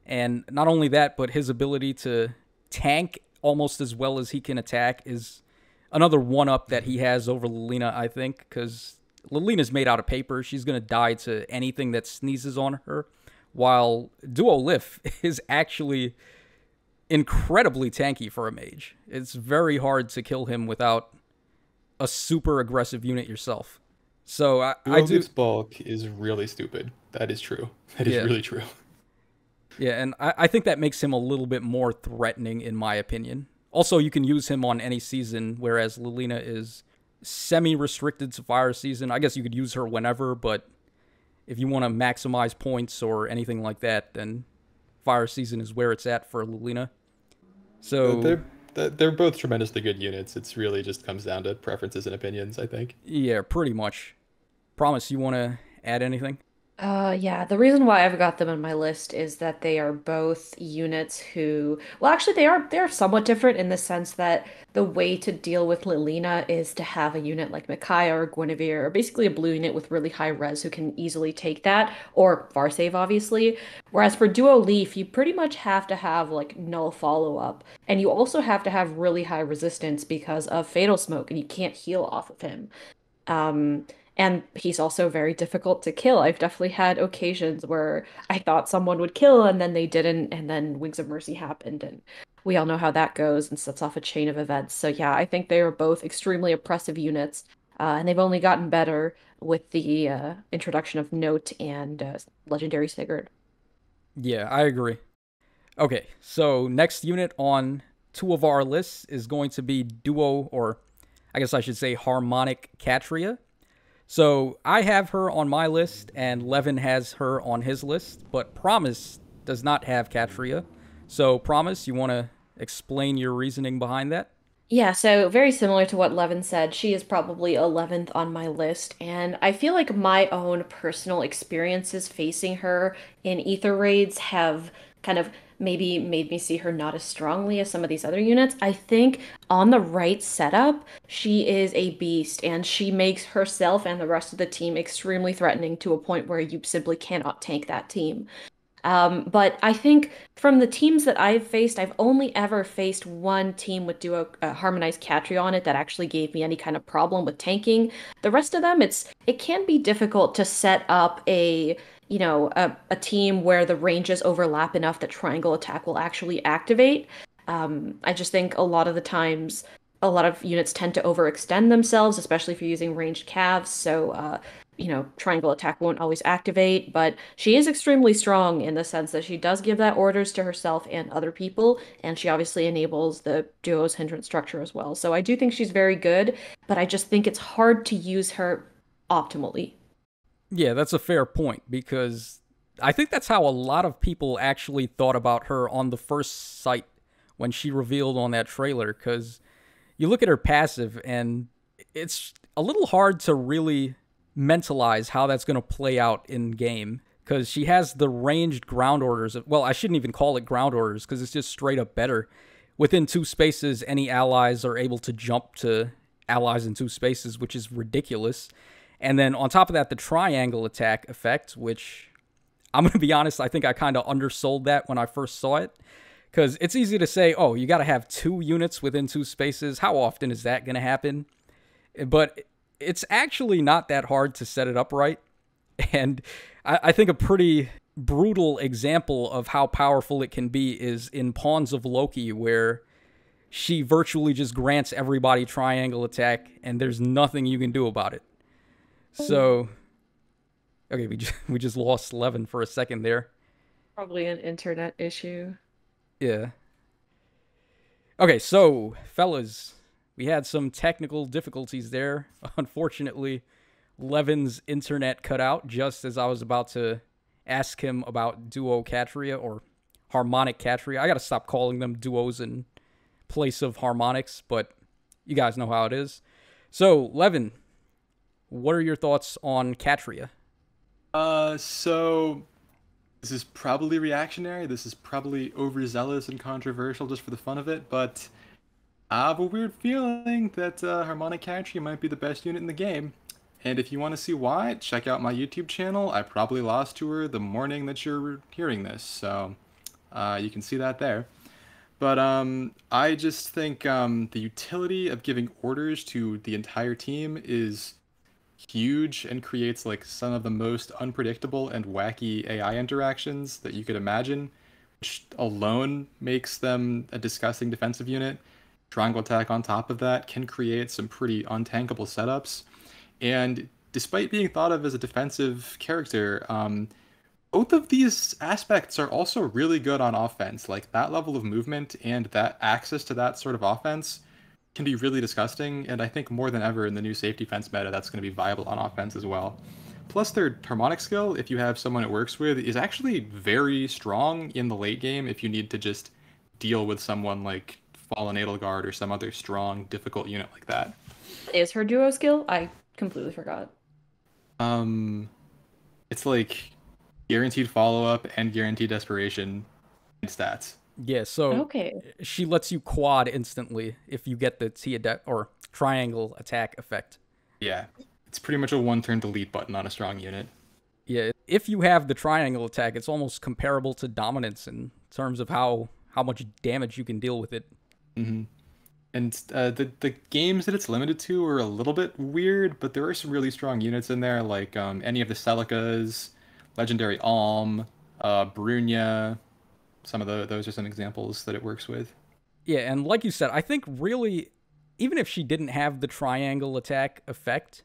And not only that, but his ability to tank almost as well as he can attack is another one-up that he has over Lolina, I think, because Lolina's made out of paper. She's going to die to anything that sneezes on her, while Duoliff is actually incredibly tanky for a mage. It's very hard to kill him without a super aggressive unit yourself. So I do. Bulk is really stupid. That is true. That is really true. Yeah, and I think that makes him a little bit more threatening, in my opinion. Also, you can use him on any season, whereas Lolina is semi-restricted to fire season. I guess you could use her whenever, but if you want to maximize points or anything like that, then fire season is where it's at for Lolina. So they're both tremendously good units. It's really just comes down to preferences and opinions, I think. Yeah, pretty much. Promise, you want to add anything? Yeah, the reason why I've got them on my list is that they are both units who, well, actually they are somewhat different in the sense that the way to deal with Lolina is to have a unit like Mikaya or Guinevere, or basically a blue unit with really high res who can easily take that, or far save, obviously. Whereas for Duoliff, you pretty much have to have like null follow-up, and you also have to have really high resistance because of Fatal Smoke, and you can't heal off of him. And he's also very difficult to kill. I've definitely had occasions where I thought someone would kill and then they didn't, and then Wings of Mercy happened, and we all know how that goes and sets off a chain of events. So yeah, I think they are both extremely oppressive units, and they've only gotten better with the introduction of Note and Legendary Sigurd. Yeah, I agree. Okay, so next unit on two of our lists is going to be Duo, or I guess I should say Harmonic Catria. So I have her on my list, and Levin has her on his list, but Promise does not have Catria. So Promise, you want to explain your reasoning behind that? Yeah, so very similar to what Levin said, she is probably 11th on my list, and I feel like my own personal experiences facing her in Aether Raids have kind of maybe made me see her not as strongly as some of these other units. I think on the right setup, she is a beast, and she makes herself and the rest of the team extremely threatening to a point where you simply cannot tank that team. But I think from the teams that I've faced, I've only ever faced one team with duo harmonized Catria on it that actually gave me any kind of problem with tanking. The rest of them, it can be difficult to set up a team where the ranges overlap enough that triangle attack will actually activate. I just think a lot of the times, a lot of units tend to overextend themselves, especially if you're using ranged calves. So triangle attack won't always activate, but she is extremely strong in the sense that she does give that orders to herself and other people, and she obviously enables the duo's hindrance structure as well. So I do think she's very good, but I just think it's hard to use her optimally. Yeah, that's a fair point because I think that's how a lot of people actually thought about her on the first sight when she revealed on that trailer, because you look at her passive and it's a little hard to really mentalize how that's going to play out in game, because she has the ranged ground orders. Well, I shouldn't even call it ground orders because it's just straight up better. Within 2 spaces, any allies are able to jump to allies in 2 spaces, which is ridiculous. And then on top of that, the triangle attack effect, which I'm going to be honest, I think I kind of undersold that when I first saw it. Because it's easy to say, oh, you got to have 2 units within 2 spaces. How often is that going to happen? But it's actually not that hard to set it up right. And I think a pretty brutal example of how powerful it can be is in Pawns of Loki, where she virtually just grants everybody triangle attack, and there's nothing you can do about it. So, okay, we just lost Levin for a second there. Probably an internet issue. Yeah. Okay, so, fellas, we had some technical difficulties there. Unfortunately, Levin's internet cut out just as I was about to ask him about Duo Catria, or Harmonic Catria. I gotta stop calling them duos in place of harmonics, but you guys know how it is. So, Levin, what are your thoughts on Catria? So this is probably reactionary. This is probably overzealous and controversial just for the fun of it, but I have a weird feeling that Harmonic Catria might be the best unit in the game. And if you want to see why, check out my YouTube channel. I probably lost to her the morning that you're hearing this, so you can see that there. But I just think the utility of giving orders to the entire team is huge and creates like some of the most unpredictable and wacky AI interactions that you could imagine, which alone makes them a disgusting defensive unit. Triangle attack on top of that can create some pretty untankable setups. And despite being thought of as a defensive character, both of these aspects are also really good on offense. Like that level of movement and that access to that sort of offense can be really disgusting, and I think more than ever in the new safety fence meta, that's going to be viable on offense as well. Plus, their harmonic skill, if you have someone it works with, is actually very strong in the late game if you need to just deal with someone like Fallen Edelgard or some other strong, difficult unit like that. Is her duo skill? I completely forgot. It's like guaranteed follow-up and guaranteed desperation stats. Yeah, so Okay. she lets you quad instantly if you get the or triangle attack effect. Yeah, it's pretty much a one-turn delete button on a strong unit. Yeah, if you have the triangle attack, it's almost comparable to dominance in terms of how much damage you can deal with it. Mm-hmm. And the games that it's limited to are a little bit weird, but there are some really strong units in there, like any of the Celicas, Legendary Alm, Brunia. Some of those are some examples that it works with. Yeah, and like you said, I think really, even if she didn't have the triangle attack effect,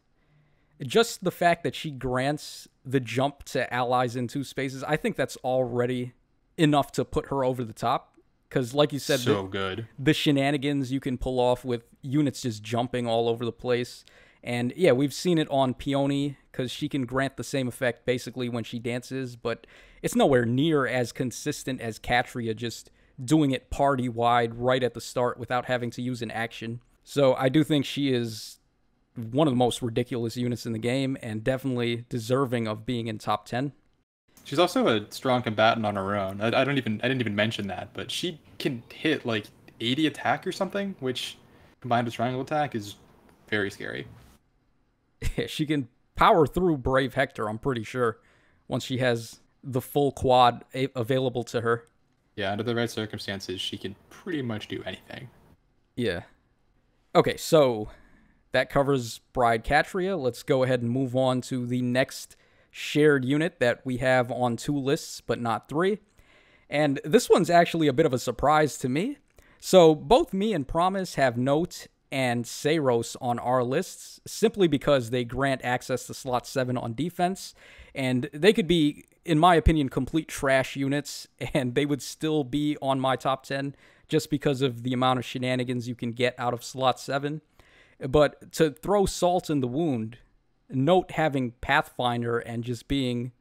just the fact that she grants the jump to allies in 2 spaces, I think that's already enough to put her over the top. Because like you said, so good. The shenanigans you can pull off with units just jumping all over the place. And yeah, we've seen it on Peony, because she can grant the same effect basically when she dances, but it's nowhere near as consistent as Catria just doing it party-wide right at the start without having to use an action. So I do think she is one of the most ridiculous units in the game and definitely deserving of being in top 10. She's also a strong combatant on her own. I didn't even mention that, but she can hit like 80 attack or something, which combined with triangle attack is very scary. She can power through Brave Hector, I'm pretty sure, once she has the full quad available to her. Yeah, under the right circumstances, she can pretty much do anything. Yeah. Okay, so that covers Bride Catria. Let's go ahead and move on to the next shared unit that we have on 2 lists, but not 3. And this one's actually a bit of a surprise to me. So both me and Promise have Note and Seiros on our lists, simply because they grant access to slot 7 on defense, and they could be, in my opinion, complete trash units, and they would still be on my top 10 just because of the amount of shenanigans you can get out of slot 7. But to throw salt in the wound, Note having Pathfinder and just being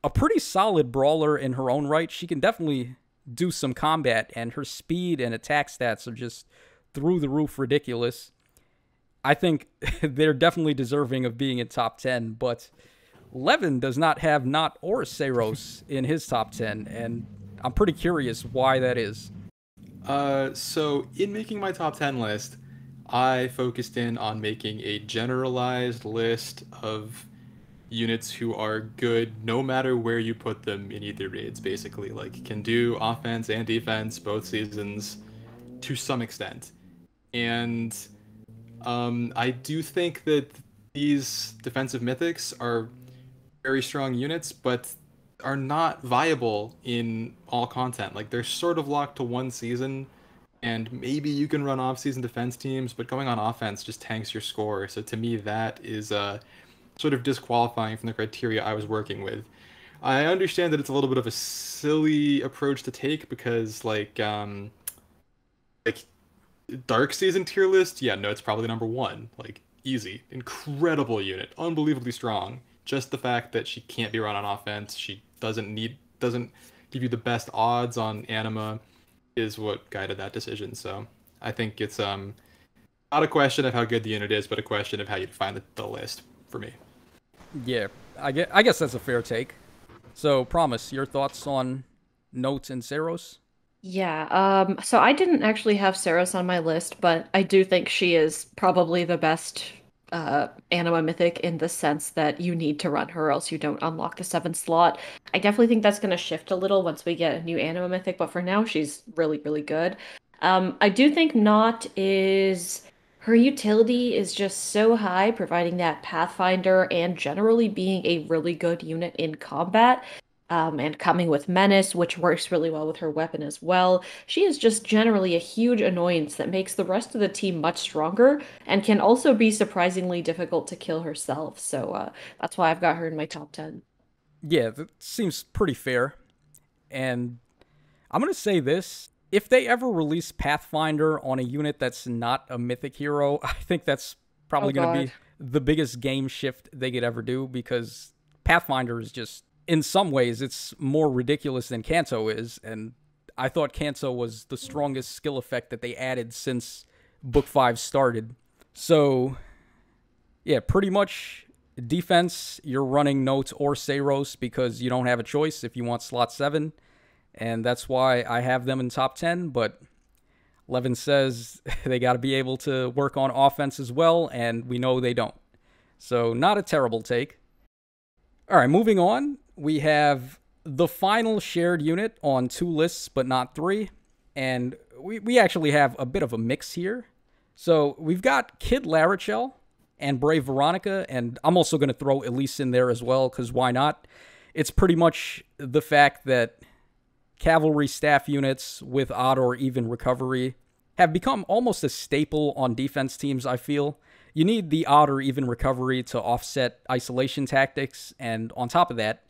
a pretty solid brawler in her own right, she can definitely do some combat, and her speed and attack stats are just through the roof ridiculous. I think they're definitely deserving of being in top 10, but Levin does not have Not or Seiros in his top 10, and I'm pretty curious why that is. So in making my top 10 list, I focused in on making a generalized list of units who are good no matter where you put them in Aether Raids, basically. Like, can do offense and defense both seasons to some extent. And I do think that these defensive mythics are very strong units, but are not viable in all content. Like, they're sort of locked to one season, and maybe you can run off-season defense teams, but going on offense just tanks your score. So to me, that is sort of disqualifying from the criteria I was working with. I understand that it's a little bit of a silly approach to take because, like Dark Season tier list, yeah, no, it's probably number 1. Like, easy. Incredible unit. Unbelievably strong. Just the fact that she can't be run on offense, she doesn't give you the best odds on anima, is what guided that decision. So I think it's not a question of how good the unit is, but a question of how you define the list for me. Yeah, I guess that's a fair take. So, Promise, your thoughts on Note and Seiros? Yeah, so I didn't actually have Seiros on my list, but I do think she is probably the best anima mythic in the sense that you need to run her or else you don't unlock the 7th slot. I definitely think that's going to shift a little once we get a new anima mythic, but for now she's really, really good. I do think her utility is just so high, providing that Pathfinder and generally being a really good unit in combat. And coming with Menace, which works really well with her weapon as well. She is just generally a huge annoyance that makes the rest of the team much stronger and can also be surprisingly difficult to kill herself. So that's why I've got her in my top 10. Yeah, that seems pretty fair. And I'm going to say this. If they ever release Pathfinder on a unit that's not a mythic hero, I think that's probably going to be the biggest game shift they could ever do, because Pathfinder is just, in some ways, it's more ridiculous than Kanto is, and I thought Kanto was the strongest skill effect that they added since Book 5 started. So, yeah, pretty much defense, you're running Note or Seiros because you don't have a choice if you want slot 7, and that's why I have them in top 10, but Levin says they got to be able to work on offense as well, and we know they don't. So, not a terrible take. All right, moving on. We have the final shared unit on 2 lists, but not 3. And we actually have a bit of a mix here. So we've got Kid Larichelle and Brave Veronica, and I'm also going to throw Elise in there as well, because why not? It's pretty much the fact that cavalry staff units with odd or even recovery have become almost a staple on defense teams, I feel. You need the odd or even recovery to offset isolation tactics, and on top of that,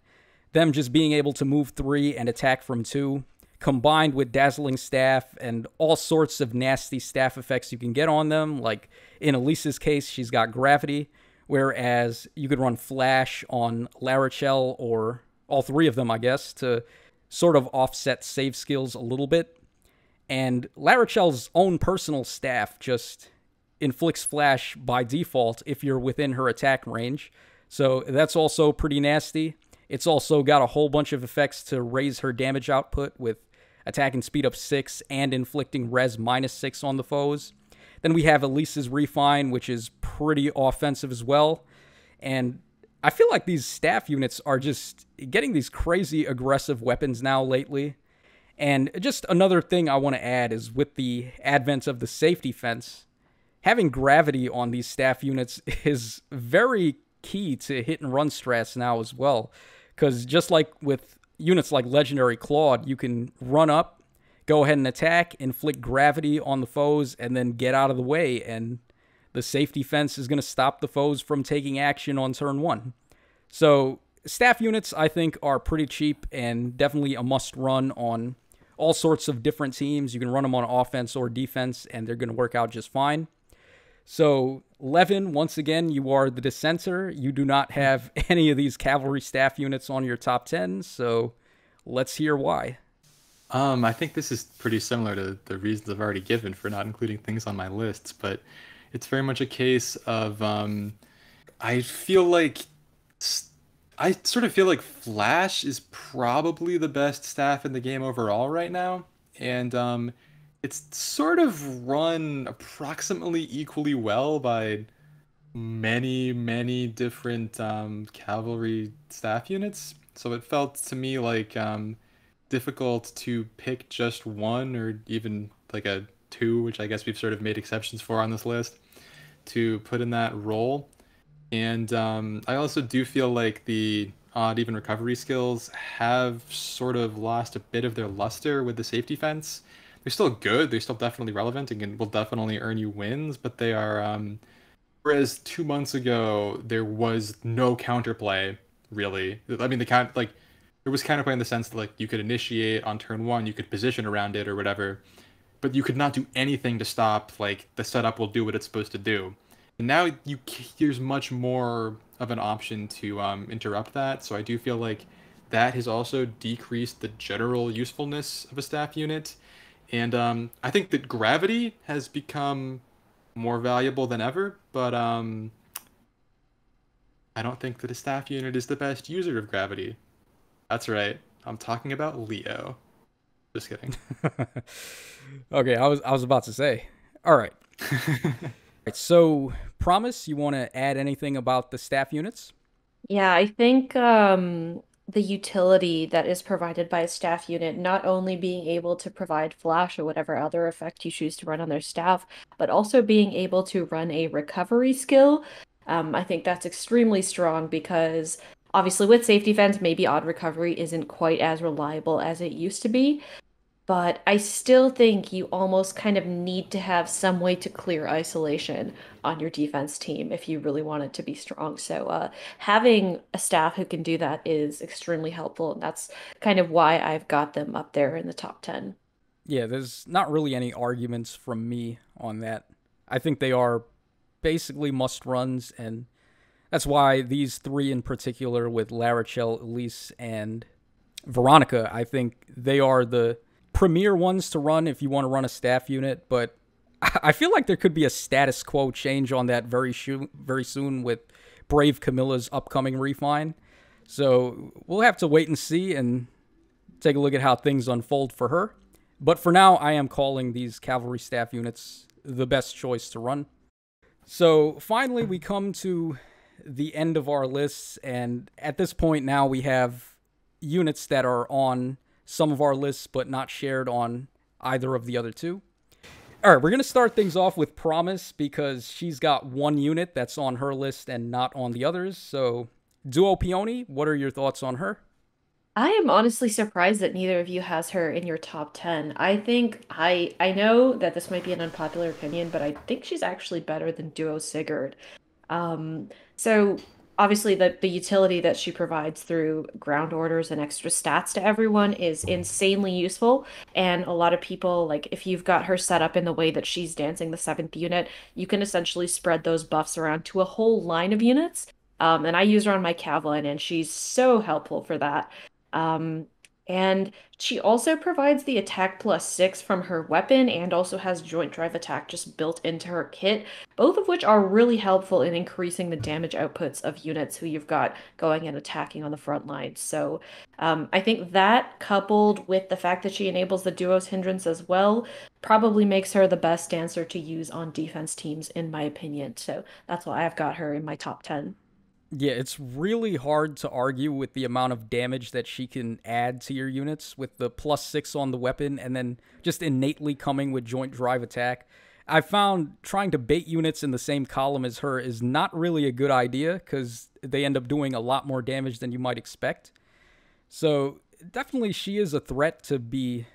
them just being able to move 3 and attack from 2, combined with dazzling staff and all sorts of nasty staff effects you can get on them. Like in Elise's case, she's got gravity, whereas you could run flash on Larichelle, or all 3 of them, I guess, to sort of offset save skills a little bit. And Larichelle's own personal staff just inflicts flash by default if you're within her attack range. So that's also pretty nasty. It's also got a whole bunch of effects to raise her damage output with attack and speed up 6 and inflicting res -6 on the foes. Then we have Elise's Refine, which is pretty offensive as well. And I feel like these staff units are just getting these crazy aggressive weapons now lately. And just another thing I want to add is with the advent of the safety fence, having gravity on these staff units is very key to hit and run strats now as well. Because just like with units like Legendary Claude, you can run up, go ahead and attack, inflict gravity on the foes, and then get out of the way. And the safety fence is going to stop the foes from taking action on turn 1. So staff units, I think, are pretty cheap and definitely a must-run on all sorts of different teams. You can run them on offense or defense, and they're going to work out just fine. So, Levin, once again, you are the dissenter. You do not have any of these cavalry staff units on your top 10, so let's hear why. I think this is pretty similar to the reasons I've already given for not including things on my lists, but it's very much a case of, I sort of feel like Flash is probably the best staff in the game overall right now, and it's sort of run approximately equally well by many different cavalry staff units. So it felt to me like difficult to pick just one or even like a two, which I guess we've sort of made exceptions for on this list, to put in that role. And I also do feel like the odd even recovery skills have sort of lost a bit of their luster with the safety fence. They're still good, they're still definitely relevant and will definitely earn you wins, but they are, whereas 2 months ago, there was no counterplay, really. I mean, there was counterplay in the sense that, like, you could initiate on turn 1, you could position around it or whatever, but you could not do anything to stop, like, the setup will do what it's supposed to do. And now there's much more of an option to interrupt that, so I do feel like that has also decreased the general usefulness of a staff unit. And I think that gravity has become more valuable than ever, but I don't think that a staff unit is the best user of gravity. That's right, I'm talking about Leo. Just kidding. Okay, I was about to say. All right. Right, so, Promise, you want to add anything about the staff units? Yeah, I think the utility that is provided by a staff unit, not only being able to provide flash or whatever other effect you choose to run on their staff, but also being able to run a recovery skill, I think that's extremely strong because obviously with safety fence, maybe odd recovery isn't quite as reliable as it used to be. But I still think you almost kind of need to have some way to clear isolation on your defense team if you really want it to be strong. So having a staff who can do that is extremely helpful. And that's kind of why I've got them up there in the top 10. Yeah, there's not really any arguments from me on that. I think they are basically must-runs, and that's why these three in particular with Larichelle, Elise, and Veronica, I think they are the premier ones to run if you want to run a staff unit, but I feel like there could be a status quo change on that very soon with Brave Camilla's upcoming refine. So we'll have to wait and see and take a look at how things unfold for her. But for now, I am calling these cavalry staff units the best choice to run. So finally, we come to the end of our lists, and at this point now we have units that are on some of our lists, but not shared on either of the other two. All right, we're going to start things off with Promise because she's got one unit that's on her list and not on the others. So, Duo Peony, what are your thoughts on her? I am honestly surprised that neither of you has her in your top 10. I think I know that this might be an unpopular opinion, but I think she's actually better than Duo Sigurd. So obviously the utility that she provides through ground orders and extra stats to everyone is insanely useful. And a lot of people, like if you've got her set up in the way that she's dancing the 7th unit, you can essentially spread those buffs around to a whole line of units. And I use her on my Cav line, and she's so helpful for that. And she also provides the attack +6 from her weapon and also has joint drive attack just built into her kit, both of which are really helpful in increasing the damage outputs of units who you've got going and attacking on the front lines. So I think that, coupled with the fact that she enables the duo's hindrance as well, probably makes her the best dancer to use on defense teams, in my opinion. So that's why I've got her in my top 10. Yeah, it's really hard to argue with the amount of damage that she can add to your units with the +6 on the weapon and then just innately coming with joint drive attack. I found trying to bait units in the same column as her is not really a good idea because they end up doing a lot more damage than you might expect. So definitely she is a threat to be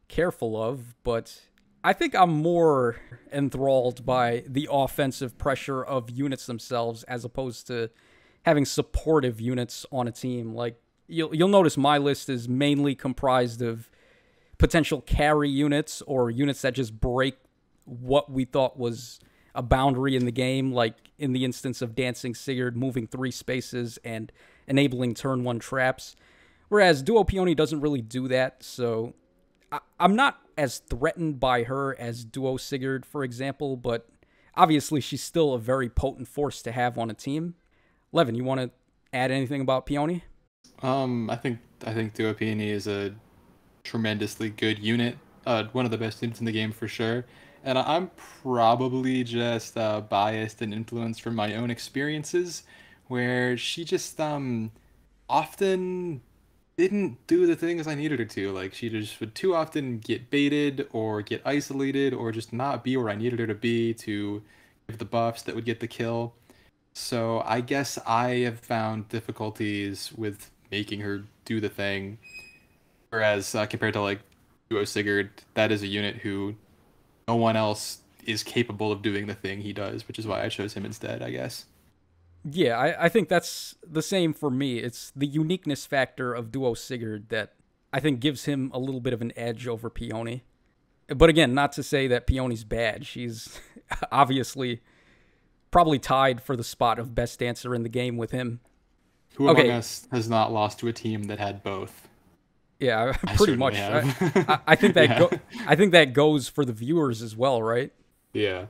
careful of, but I think I'm more enthralled by the offensive pressure of units themselves as opposed to having supportive units on a team. Like you'll notice my list is mainly comprised of potential carry units or units that just break what we thought was a boundary in the game, like in the instance of Dancing Sigurd moving 3 spaces and enabling turn 1 traps. Whereas Duo Peony doesn't really do that, so I'm not as threatened by her as Duo Sigurd, for example, but obviously she's still a very potent force to have on a team. Levin, you want to add anything about Peony? I think Duo Peony is a tremendously good unit, one of the best units in the game for sure. And I'm probably just biased and influenced from my own experiences, where she just often didn't do the things I needed her to. Like she just would too often get baited or get isolated or just not be where I needed her to be to give the buffs that would get the kill. So I guess I have found difficulties with making her do the thing. Whereas compared to like Duo Sigurd, that is a unit who no one else is capable of doing the thing he does, which is why I chose him instead, I guess. Yeah, I think that's the same for me. It's the uniqueness factor of Duo Sigurd that I think gives him a little bit of an edge over Peony. But again, not to say that Peony's bad. She's obviously probably tied for the spot of best dancer in the game with him. Who among us has not lost to a team that had both? Yeah, I pretty certainly much. have. I think that Yeah. I think that goes for the viewers as well, right? Yeah,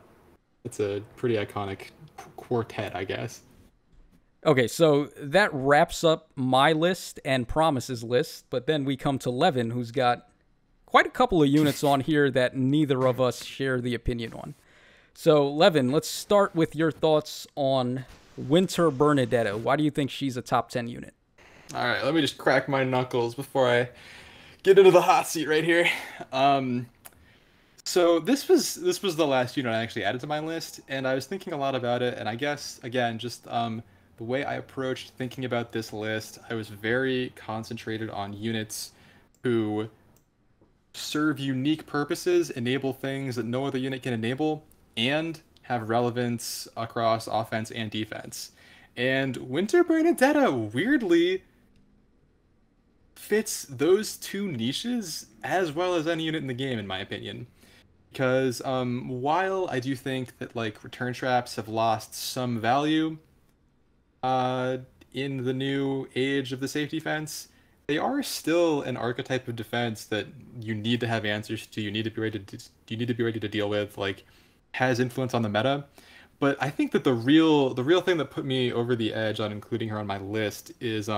it's a pretty iconic quartet, I guess. Okay, so that wraps up my list and Promise's list, but then we come to Levin, who's got quite a couple of units on here that neither of us share the opinion on. So, Levin, let's start with your thoughts on Winter Bernadetta. Why do you think she's a top 10 unit? All right, let me just crack my knuckles before I get into the hot seat right here. So this was the last unit I actually added to my list, and I was thinking a lot about it, and I guess again, just the way I approached thinking about this list, I was very concentrated on units who serve unique purposes, enable things that no other unit can enable, and have relevance across offense and defense. And Winter Bernadetta weirdly fits those two niches as well as any unit in the game, in my opinion. Because while I do think that like return traps have lost some value uh, in the new age of the safety fence, they are still an archetype of defense that you need to have answers to. You need to be ready to deal with. Like, has influence on the meta. But I think that the real thing that put me over the edge on including her on my list is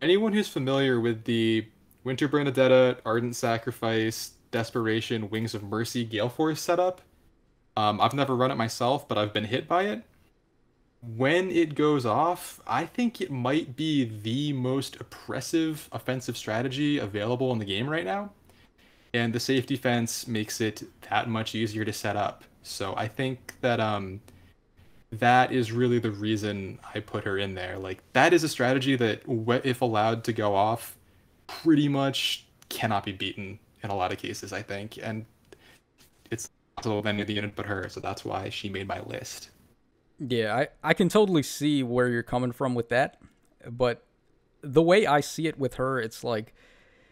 anyone who's familiar with the Winter Bernadetta, Ardent Sacrifice, Desperation, Wings of Mercy, Gale Force setup. I've never run it myself, but I've been hit by it. When it goes off, I think it might be the most oppressive offensive strategy available in the game right now. And the safety fence makes it that much easier to set up. So I think that that is really the reason I put her in there. Like, that is a strategy that, if allowed to go off, pretty much cannot be beaten in a lot of cases, I think. And it's possible with any of the unit but her, so that's why she made my list. Yeah, I can totally see where you're coming from with that, but the way I see it with her, it's like,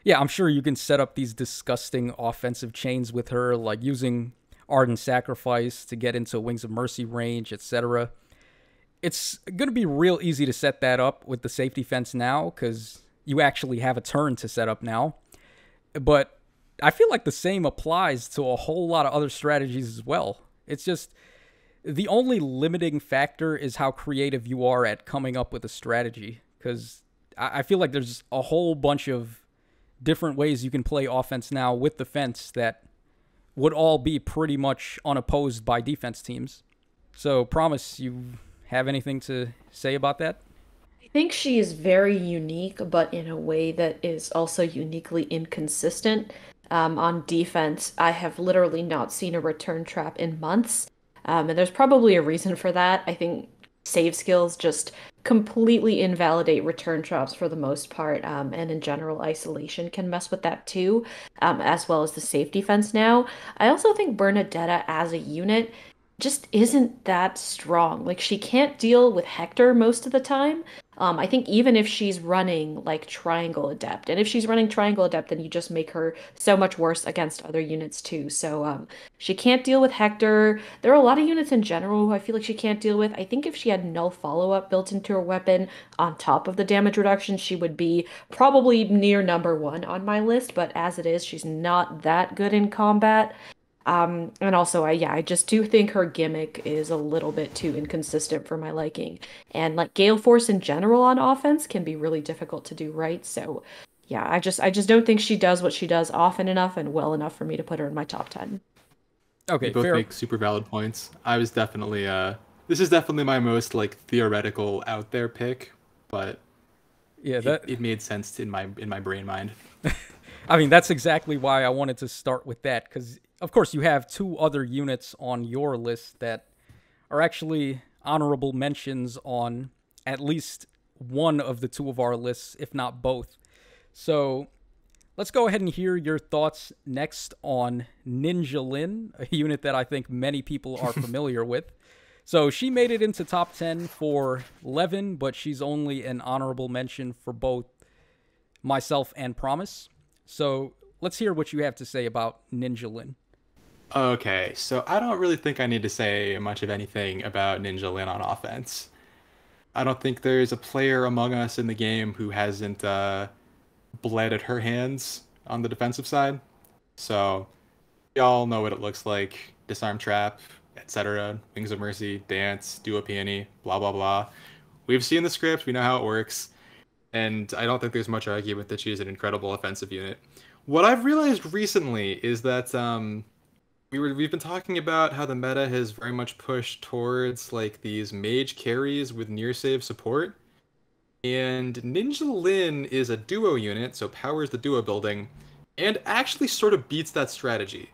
yeah, I'm sure you can set up these disgusting offensive chains with her, like using Ardent Sacrifice to get into Wings of Mercy range, etc. It's going to be real easy to set that up with the safety fence now, because you actually have a turn to set up now. But I feel like the same applies to a whole lot of other strategies as well. It's just the only limiting factor is how creative you are at coming up with a strategy, because I feel like there's a whole bunch of different ways you can play offense now with defense that would all be pretty much unopposed by defense teams. So, Promise, you have anything to say about that? I think she is very unique, but in a way that is also uniquely inconsistent. On defense, I have literally not seen a return trap in months. And there's probably a reason for that. I think save skills just completely invalidate return traps for the most part. And in general, isolation can mess with that too, as well as the safe defense now. I also think Bernadetta as a unit just isn't that strong. Like, she can't deal with Hector most of the time. I think even if she's running like Triangle Adept, and if she's running Triangle Adept, then you just make her so much worse against other units too. So she can't deal with Hector. There are a lot of units in general who I feel like she can't deal with. I think if she had null follow-up built into her weapon on top of the damage reduction, she would be probably near #1 on my list. But as it is, she's not that good in combat. And also, I just do think her gimmick is a little bit too inconsistent for my liking. And like Gale Force in general on offense can be really difficult to do right. So yeah, I just don't think she does what she does often enough and well enough for me to put her in my top 10. Okay, You both fair. make super valid points. I was definitely this is definitely my most like theoretical out there pick, but Yeah, it made sense in my brain mind. I mean, that's exactly why I wanted to start with that, because, of course, you have two other units on your list that are actually honorable mentions on at least one of the two of our lists, if not both. So let's go ahead and hear your thoughts next on Ninja Lynn, a unit that I think many people are familiar with. So she made it into top 10 for Levin, but she's only an honorable mention for both myself and Promise. So let's hear what you have to say about Ninja Lynn. Okay, so I don't really think I need to say much of anything about Ninja Lynn on offense. I don't think there's a player among us in the game who hasn't bled at her hands on the defensive side. So y'all know what it looks like. Disarm Trap, etc. Wings of Mercy, Dance, do a Peony, blah, blah, blah. We've seen the script. We know how it works. And I don't think there's much argument that she's an incredible offensive unit. What I've realized recently is that we've been talking about how the meta has very much pushed towards like these mage carries with near save support. And Ninja Lynn is a duo unit, so powers the duo building, and actually sort of beats that strategy.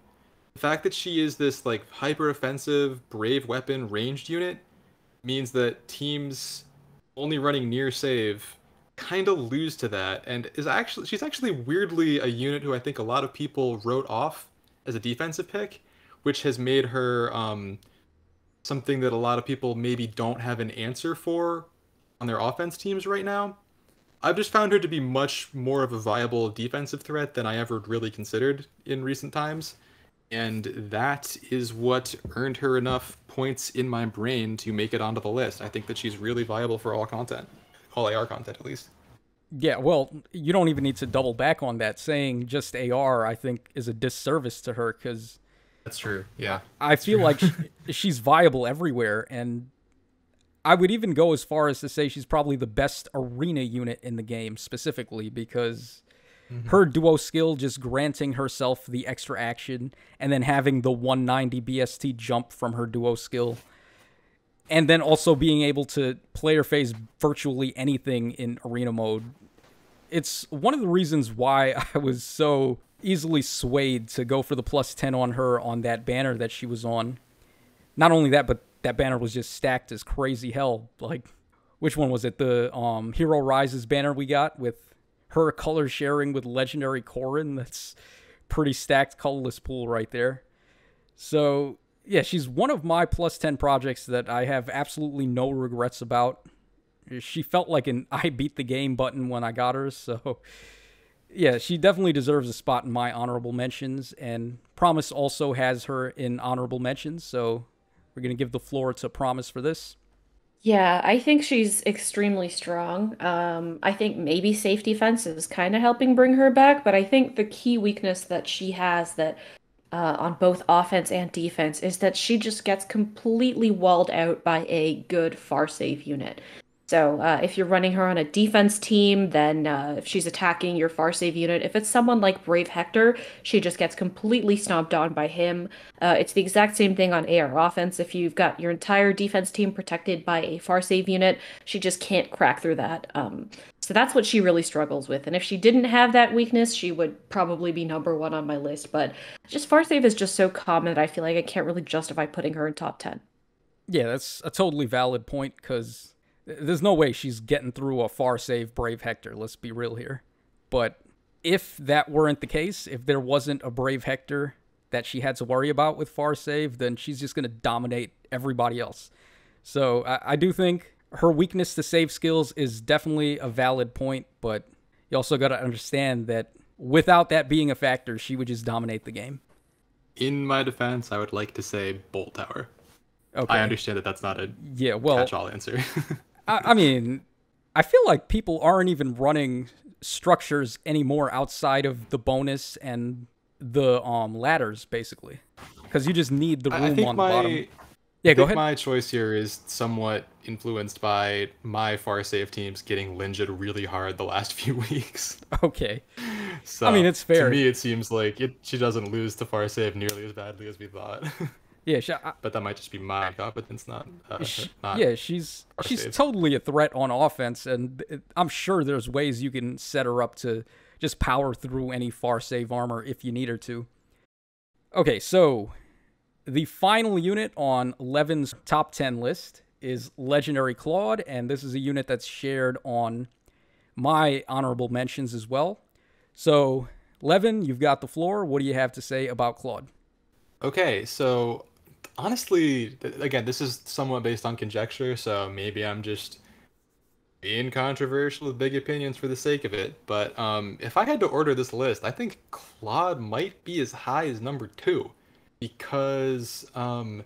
The fact that she is this like hyper offensive, brave weapon ranged unit means that teams only running near save kind of lose to that, and she's actually weirdly a unit who I think a lot of people wrote off as a defensive pick, which has made her something that a lot of people maybe don't have an answer for on their offense teams right now. I've just found her to be much more of a viable defensive threat than I ever really considered in recent times, and that is what earned her enough points in my brain to make it onto the list. I think that she's really viable for all content. All AR content, at least. Yeah, well, you don't even need to double back on that. Saying just AR, I think, is a disservice to her, because That's true, yeah. I feel like she's viable everywhere, and I would even go as far as to say she's probably the best arena unit in the game, specifically, because her duo skill, just granting herself the extra action, and then having the 190 BST jump from her duo skill, and then also being able to player phase virtually anything in arena mode. It's one of the reasons why I was so easily swayed to go for the +10 on her on that banner that she was on. Not only that, but that banner was just stacked as crazy hell. Like, which one was it? The Hero Rises banner we got with her color sharing with Legendary Corrin. That's pretty stacked colorless pool right there. So yeah, she's one of my +10 projects that I have absolutely no regrets about. She felt like an I beat the game button when I got her, so yeah, she definitely deserves a spot in my honorable mentions, and Promise also has her in honorable mentions, so we're going to give the floor to Promise for this. Yeah, I think she's extremely strong. I think maybe safety fence is kind of helping bring her back, but I think the key weakness that she has that on both offense and defense is that she just gets completely walled out by a good far save unit. So if you're running her on a defense team, then if she's attacking your far save unit, if it's someone like Brave Hector, she just gets completely stomped on by him. It's the exact same thing on AR offense. If you've got your entire defense team protected by a far save unit, she just can't crack through that. So that's what she really struggles with. And if she didn't have that weakness, she would probably be #1 on my list. But just far save is just so common that I feel like I can't really justify putting her in top 10. Yeah, that's a totally valid point, because there's no way she's getting through a far save Brave Hector, let's be real here. But if that weren't the case, if there wasn't a Brave Hector that she had to worry about with far save, then she's just going to dominate everybody else. So I do think her weakness to save skills is definitely a valid point, but you also got to understand that without that being a factor, she would just dominate the game. In my defense, I would like to say Bolt Tower. Okay. I understand that that's not a catch-all answer. I mean, I feel like people aren't even running structures anymore outside of the bonus and the ladders, basically, because you just need the room on the bottom. Yeah, go ahead. My choice here is somewhat influenced by my far save teams getting lingered really hard the last few weeks. Okay. So, I mean, it's fair. To me, it seems like she doesn't lose to far save nearly as badly as we thought. Yeah, but that might just be my competence, not yeah, she's totally a threat on offense, and I'm sure there's ways you can set her up to just power through any far save armor if you need her to. Okay, so the final unit on Levin's top 10 list is Legendary Claude, and this is a unit that's shared on my honorable mentions as well. So, Levin, you've got the floor. What do you have to say about Claude? Okay, so honestly, again, this is somewhat based on conjecture, so maybe I'm just being controversial with big opinions for the sake of it. But if I had to order this list, I think Claude might be as high as #2, because I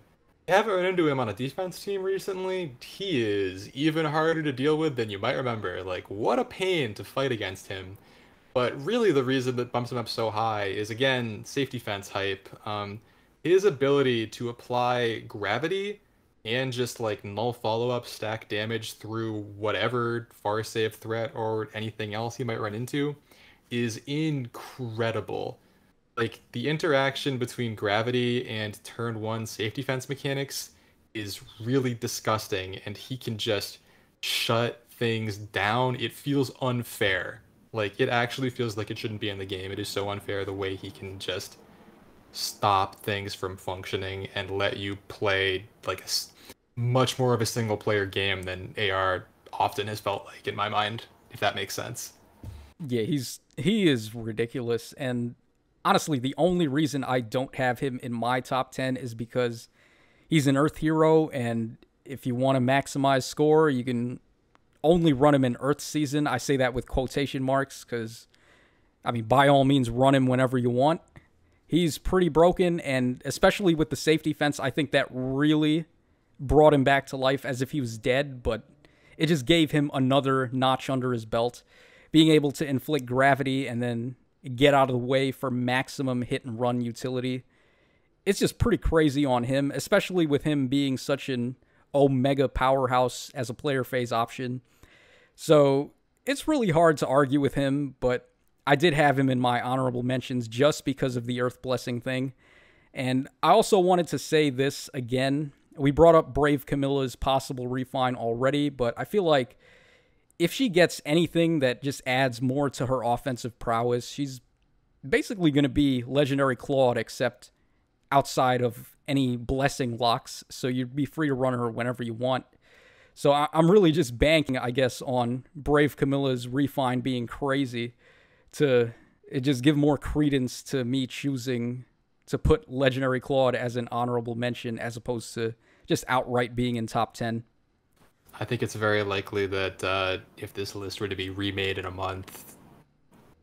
haven't run into him on a defense team recently. He is even harder to deal with than you might remember. Like, what a pain to fight against him. But really, the reason that bumps him up so high is, again, safety fence hype. His ability to apply gravity and just like null follow-up stack damage through whatever far save threat or anything else he might run into is incredible. Like, the interaction between gravity and turn 1 safety fence mechanics is really disgusting, and he can just shut things down. It feels unfair. Like, it actually feels like it shouldn't be in the game. It is so unfair the way he can just stop things from functioning and let you play like much more of a single player game than AR often has felt like, in my mind, if that makes sense. Yeah, he is ridiculous, and honestly, the only reason I don't have him in my top 10 is because he's an Earth hero, and if you want to maximize score, you can only run him in Earth season. I say that with quotation marks because, I mean, by all means, run him whenever you want. He's pretty broken, and especially with the safety fence, I think that really brought him back to life as if he was dead, but it just gave him another notch under his belt. Being able to inflict gravity and then get out of the way for maximum hit and run utility. It's just pretty crazy on him, especially with him being such an omega powerhouse as a player phase option. So it's really hard to argue with him, but I did have him in my honorable mentions just because of the Earth Blessing thing. And I also wanted to say this again. We brought up Brave Camilla's possible refine already, but I feel like if she gets anything that just adds more to her offensive prowess, she's basically going to be Legendary Claude, except outside of any blessing locks, so you'd be free to run her whenever you want. So I'm really just banking, I guess, on Brave Camilla's refine being crazy to just give more credence to me choosing to put Legendary Claude as an honorable mention as opposed to just outright being in top 10. I think it's very likely that if this list were to be remade in a month,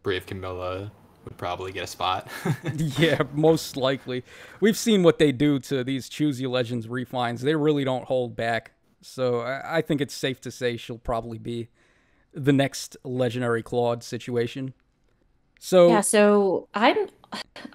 Brave Camilla would probably get a spot. Yeah, most likely. We've seen what they do to these Choose Your Legends refines. They really don't hold back. So I think it's safe to say she'll probably be the next legendary Claude situation. Yeah, So, so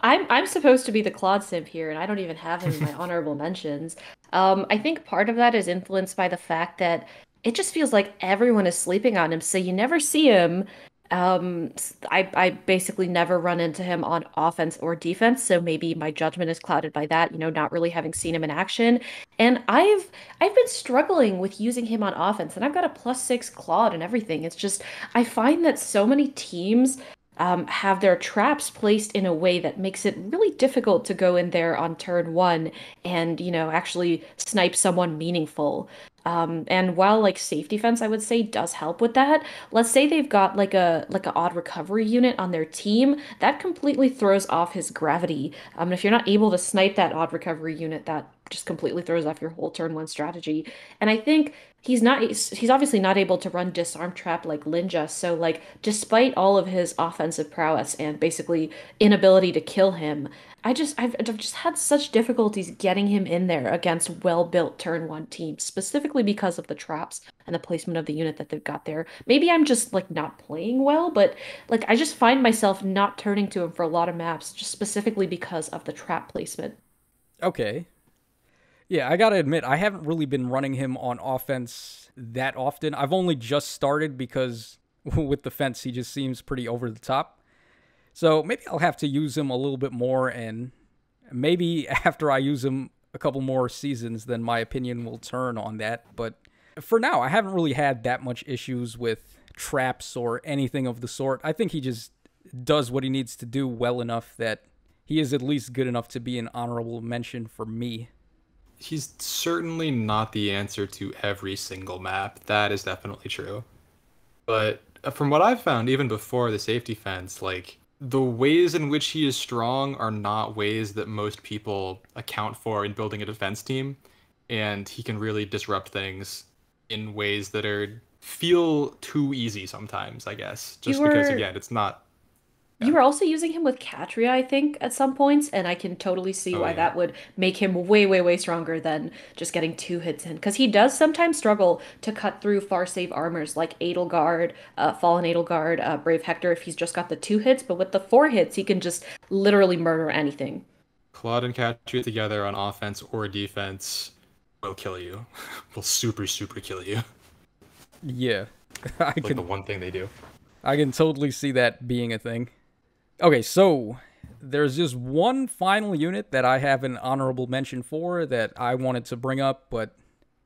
I'm supposed to be the Claude simp here, and I don't even have him in my honorable mentions. I think part of that is influenced by the fact that it just feels like everyone is sleeping on him, so you never see him. I basically never run into him on offense or defense, so maybe my judgment is clouded by that, not really having seen him in action. And I've been struggling with using him on offense, and I've got a +6 Claude and everything. It's just I find that so many teams have their traps placed in a way that makes it really difficult to go in there on turn one and, actually snipe someone meaningful. And while like safe defense, I would say does help with that. Let's say they've got like a odd recovery unit on their team, that completely throws off his gravity. And if you're not able to snipe that odd recovery unit, that just completely throws off your whole turn one strategy. And I think he's obviously not able to run disarm trap like Linja, so like despite all of his offensive prowess and basically inability to kill him, I've just had such difficulties getting him in there against well-built turn one teams, specifically because of the traps and the placement of the unit that they've got there. Maybe I'm just like not playing well, but like I just find myself not turning to him for a lot of maps just specifically because of the trap placement. okay. Yeah, I gotta admit, I haven't really been running him on offense that often. I've only just started because with the fence, he just seems pretty over the top. So maybe I'll have to use him a little bit more, and maybe after I use him a couple more seasons, then my opinion will turn on that. But for now, I haven't really had that much issues with traps or anything of the sort. I think he just does what he needs to do well enough that he is at least good enough to be an honorable mention for me. He's certainly not the answer to every single map. That is definitely true. But from what I've found, even before the safety fence, like the ways in which he is strong are not ways that most people account for in building a defense team, and he can really disrupt things in ways that feel too easy sometimes, I guess. You Just because were again, it's not. You Yeah. were also using him with Catria, I think, at some points, and I can totally see Oh why yeah. that would make him way, way, way stronger than just getting two hits in. Because he does sometimes struggle to cut through far save armors like Edelgard, Fallen Edelgard, Brave Hector if he's just got the two hits, but with the four hits, he can just literally murder anything. Claude and Catria together on offense or defense will kill you. Will super, super kill you. Yeah, I Like the can one thing they do. I can totally see that being a thing. Okay, so there's just one final unit that I have an honorable mention for that I wanted to bring up, but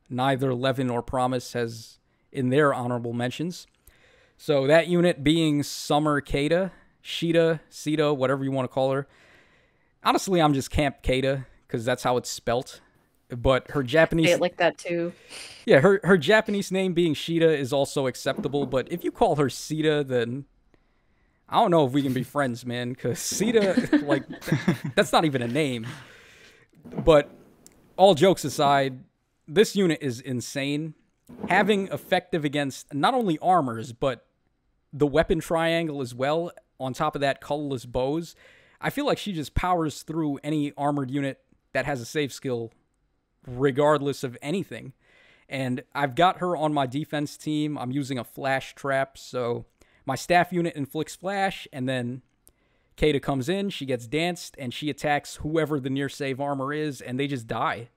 neither Levin or Promise has in their honorable mentions. So that unit being Summer Keda, Sheeta, Sita, whatever you want to call her. Honestly, I'm just Camp Keda because that's how it's spelt. But her Say Japanese, it like that too. yeah, her Japanese name being Sheeta is also acceptable. But if you call her Sita, then I don't know if we can be friends, man, because Sita, like, that's not even a name. But all jokes aside, this unit is insane. Having effective against not only armors, but the weapon triangle as well, on top of that, colorless bows, I feel like she just powers through any armored unit that has a save skill, regardless of anything. And I've got her on my defense team. I'm using a flash trap, so my staff unit inflicts flash, and then Keda comes in, she gets danced, and she attacks whoever the near save armor is, and they just die.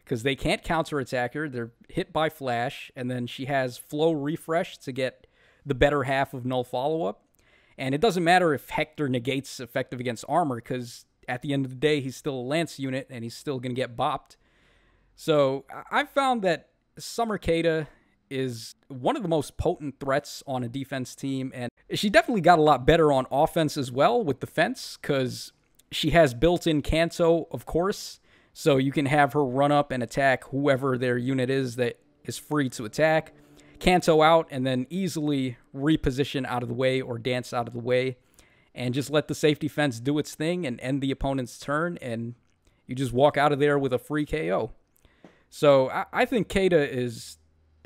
Because they can't counterattack her, they're hit by flash, and then she has flow refresh to get the better half of null follow-up. And it doesn't matter if Hector negates effective against armor, because at the end of the day, he's still a lance unit, and he's still going to get bopped. So I've found that Summer Keda is one of the most potent threats on a defense team, and she definitely got a lot better on offense as well with the fence, because she has built-in Kanto, of course, so you can have her run up and attack whoever their unit is that is free to attack, Kanto out, and then easily reposition out of the way or dance out of the way, and just let the safety fence do its thing and end the opponent's turn, and you just walk out of there with a free KO. So I think Keda is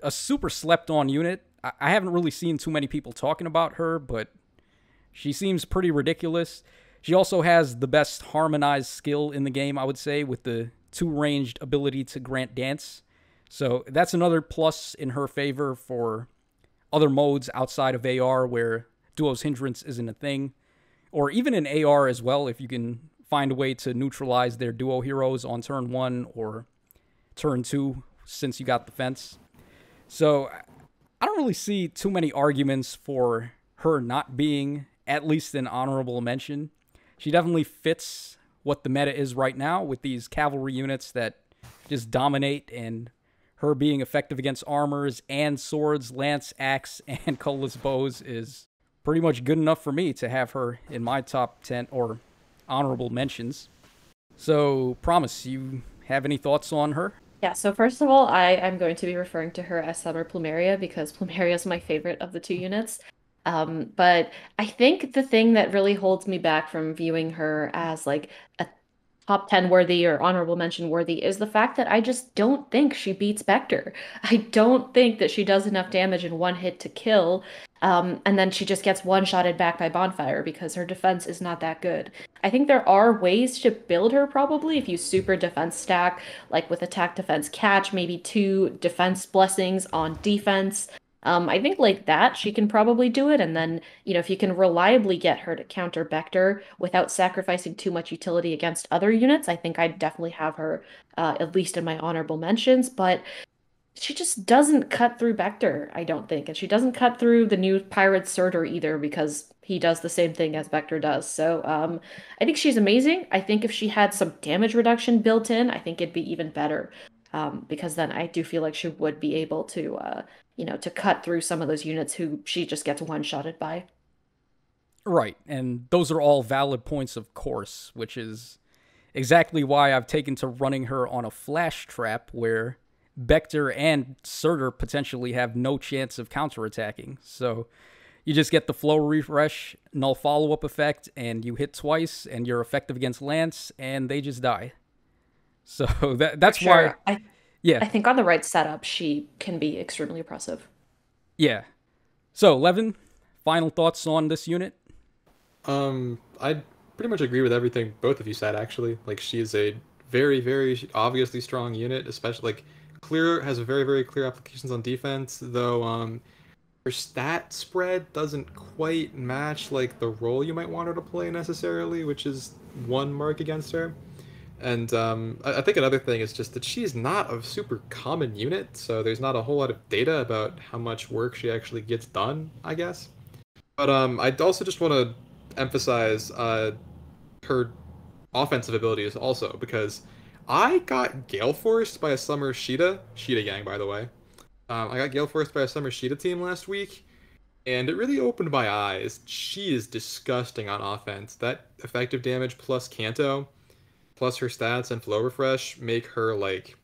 a super slept-on unit. I haven't really seen too many people talking about her, but she seems pretty ridiculous. She also has the best harmonized skill in the game, I would say, with the two-ranged ability to grant dance. So that's another plus in her favor for other modes outside of AR where Duo's Hindrance isn't a thing. Or even in AR as well, if you can find a way to neutralize their Duo heroes on turn 1 or turn 2 since you got the fence. So I don't really see too many arguments for her not being at least an honorable mention. She definitely fits what the meta is right now with these cavalry units that just dominate, and her being effective against armors and swords, lance, axe, and colorless bows is pretty much good enough for me to have her in my top 10 or honorable mentions. So, Promise, you have any thoughts on her? Yeah, so first of all, I'm going to be referring to her as Summer Plumeria because Plumeria is my favorite of the two units. But I think the thing that really holds me back from viewing her as like a top 10 worthy or honorable mention worthy is the fact that I just don't think she beats Vector. I don't think that she does enough damage in one hit to kill. And then she just gets one-shotted back by Bonfire because her defense is not that good. I think there are ways to build her probably if you super defense stack, like with attack defense catch, maybe 2 defense blessings on defense. I think like that, she can probably do it. And then, if you can reliably get her to counter Vector without sacrificing too much utility against other units, I think I'd definitely have her at least in my honorable mentions. But she just doesn't cut through Vector, I don't think. And she doesn't cut through the new Pirate Surtur either because he does the same thing as Vector does. So I think she's amazing. I think if she had some damage reduction built in, I think it'd be even better. Because then I do feel like she would be able to, to cut through some of those units who she just gets one-shotted by. Right, and those are all valid points, of course, which is exactly why I've taken to running her on a flash trap where Vector and Surtur potentially have no chance of counterattacking. So you just get the flow refresh, null follow-up effect, and you hit twice, and you're effective against Lance, and they just die. So that's why... I think on the right setup, she can be extremely oppressive. Yeah. So, Levin, final thoughts on this unit? I pretty much agree with everything both of you said, actually. Like, she is a very, very obviously strong unit, especially, like, has very, very clear applications on defense, though, her stat spread doesn't quite match, like, the role you might want her to play necessarily, which is one mark against her. And I think another thing is just that she's not a super common unit, so there's not a whole lot of data about how much work she actually gets done, I guess. But I also just want to emphasize her offensive abilities also, because I got Gale Forced by a Summer Sheeta gang, by the way. I got Gale Forced by a Summer Sheeta team last week, and it really opened my eyes. She is disgusting on offense. That effective damage plus Kanto, plus her stats and flow refresh make her, like,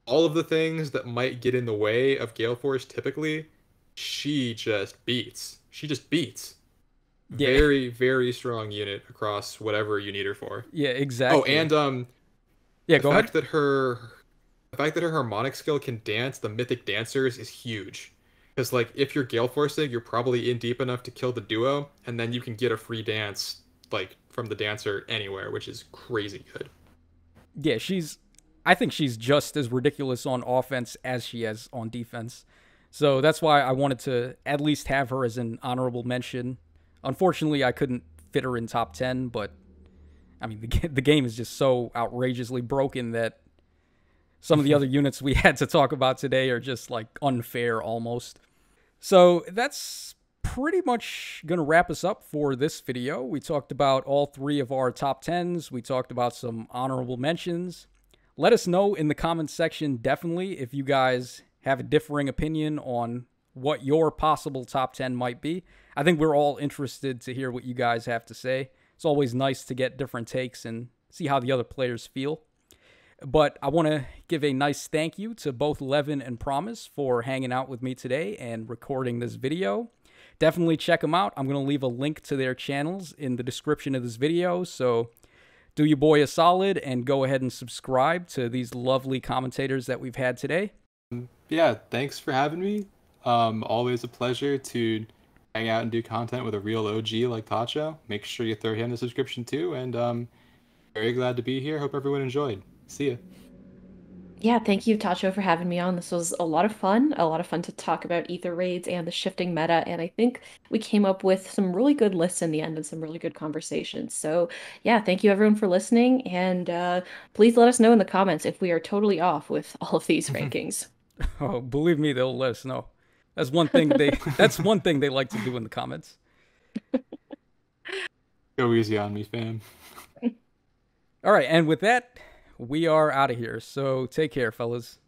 all of the things that might get in the way of Gale Force typically, she just beats. She just beats. Yeah. Very, very strong unit across whatever you need her for. Yeah, exactly. Oh, and go ahead. The fact that her harmonic skill can dance the Mythic Dancers is huge. Because, like, if you're Gale Forcing, you're probably in deep enough to kill the duo, and then you can get a free dance, like, from the dancer anywhere, which is crazy good. Yeah, I think she's just as ridiculous on offense as she is on defense. So that's why I wanted to at least have her as an honorable mention. Unfortunately, I couldn't fit her in top 10, but I mean, the game is just so outrageously broken that some of the other units we had to talk about today are just, like, unfair almost. So that's pretty much going to wrap us up for this video. We talked about all 3 of our top 10s. We talked about some honorable mentions. Let us know in the comments section, definitely, if you guys have a differing opinion on what your possible top 10 might be. I think we're all interested to hear what you guys have to say. It's always nice to get different takes and see how the other players feel. But I want to give a nice thank you to both Levin and Promise for hanging out with me today and recording this video. Definitely check them out. I'm going to leave a link to their channels in the description of this video, so do your boy a solid and go ahead and subscribe to these lovely commentators that we've had today. Yeah, thanks for having me. Always a pleasure to hang out and do content with a real OG like Tacho. Make sure you throw him the subscription too, and very glad to be here. Hope everyone enjoyed. See ya. Yeah, thank you, Tacho, for having me on. This was a lot of fun to talk about Aether Raids and the shifting meta, and I think we came up with some really good lists in the end and some really good conversations. So, yeah, thank you everyone for listening, and please let us know in the comments if we are totally off with all of these rankings. Oh, believe me, they'll let us know. That's one thing they like to do in the comments. Go easy on me, fam. All right, and with that, we are out of here. So take care, fellas.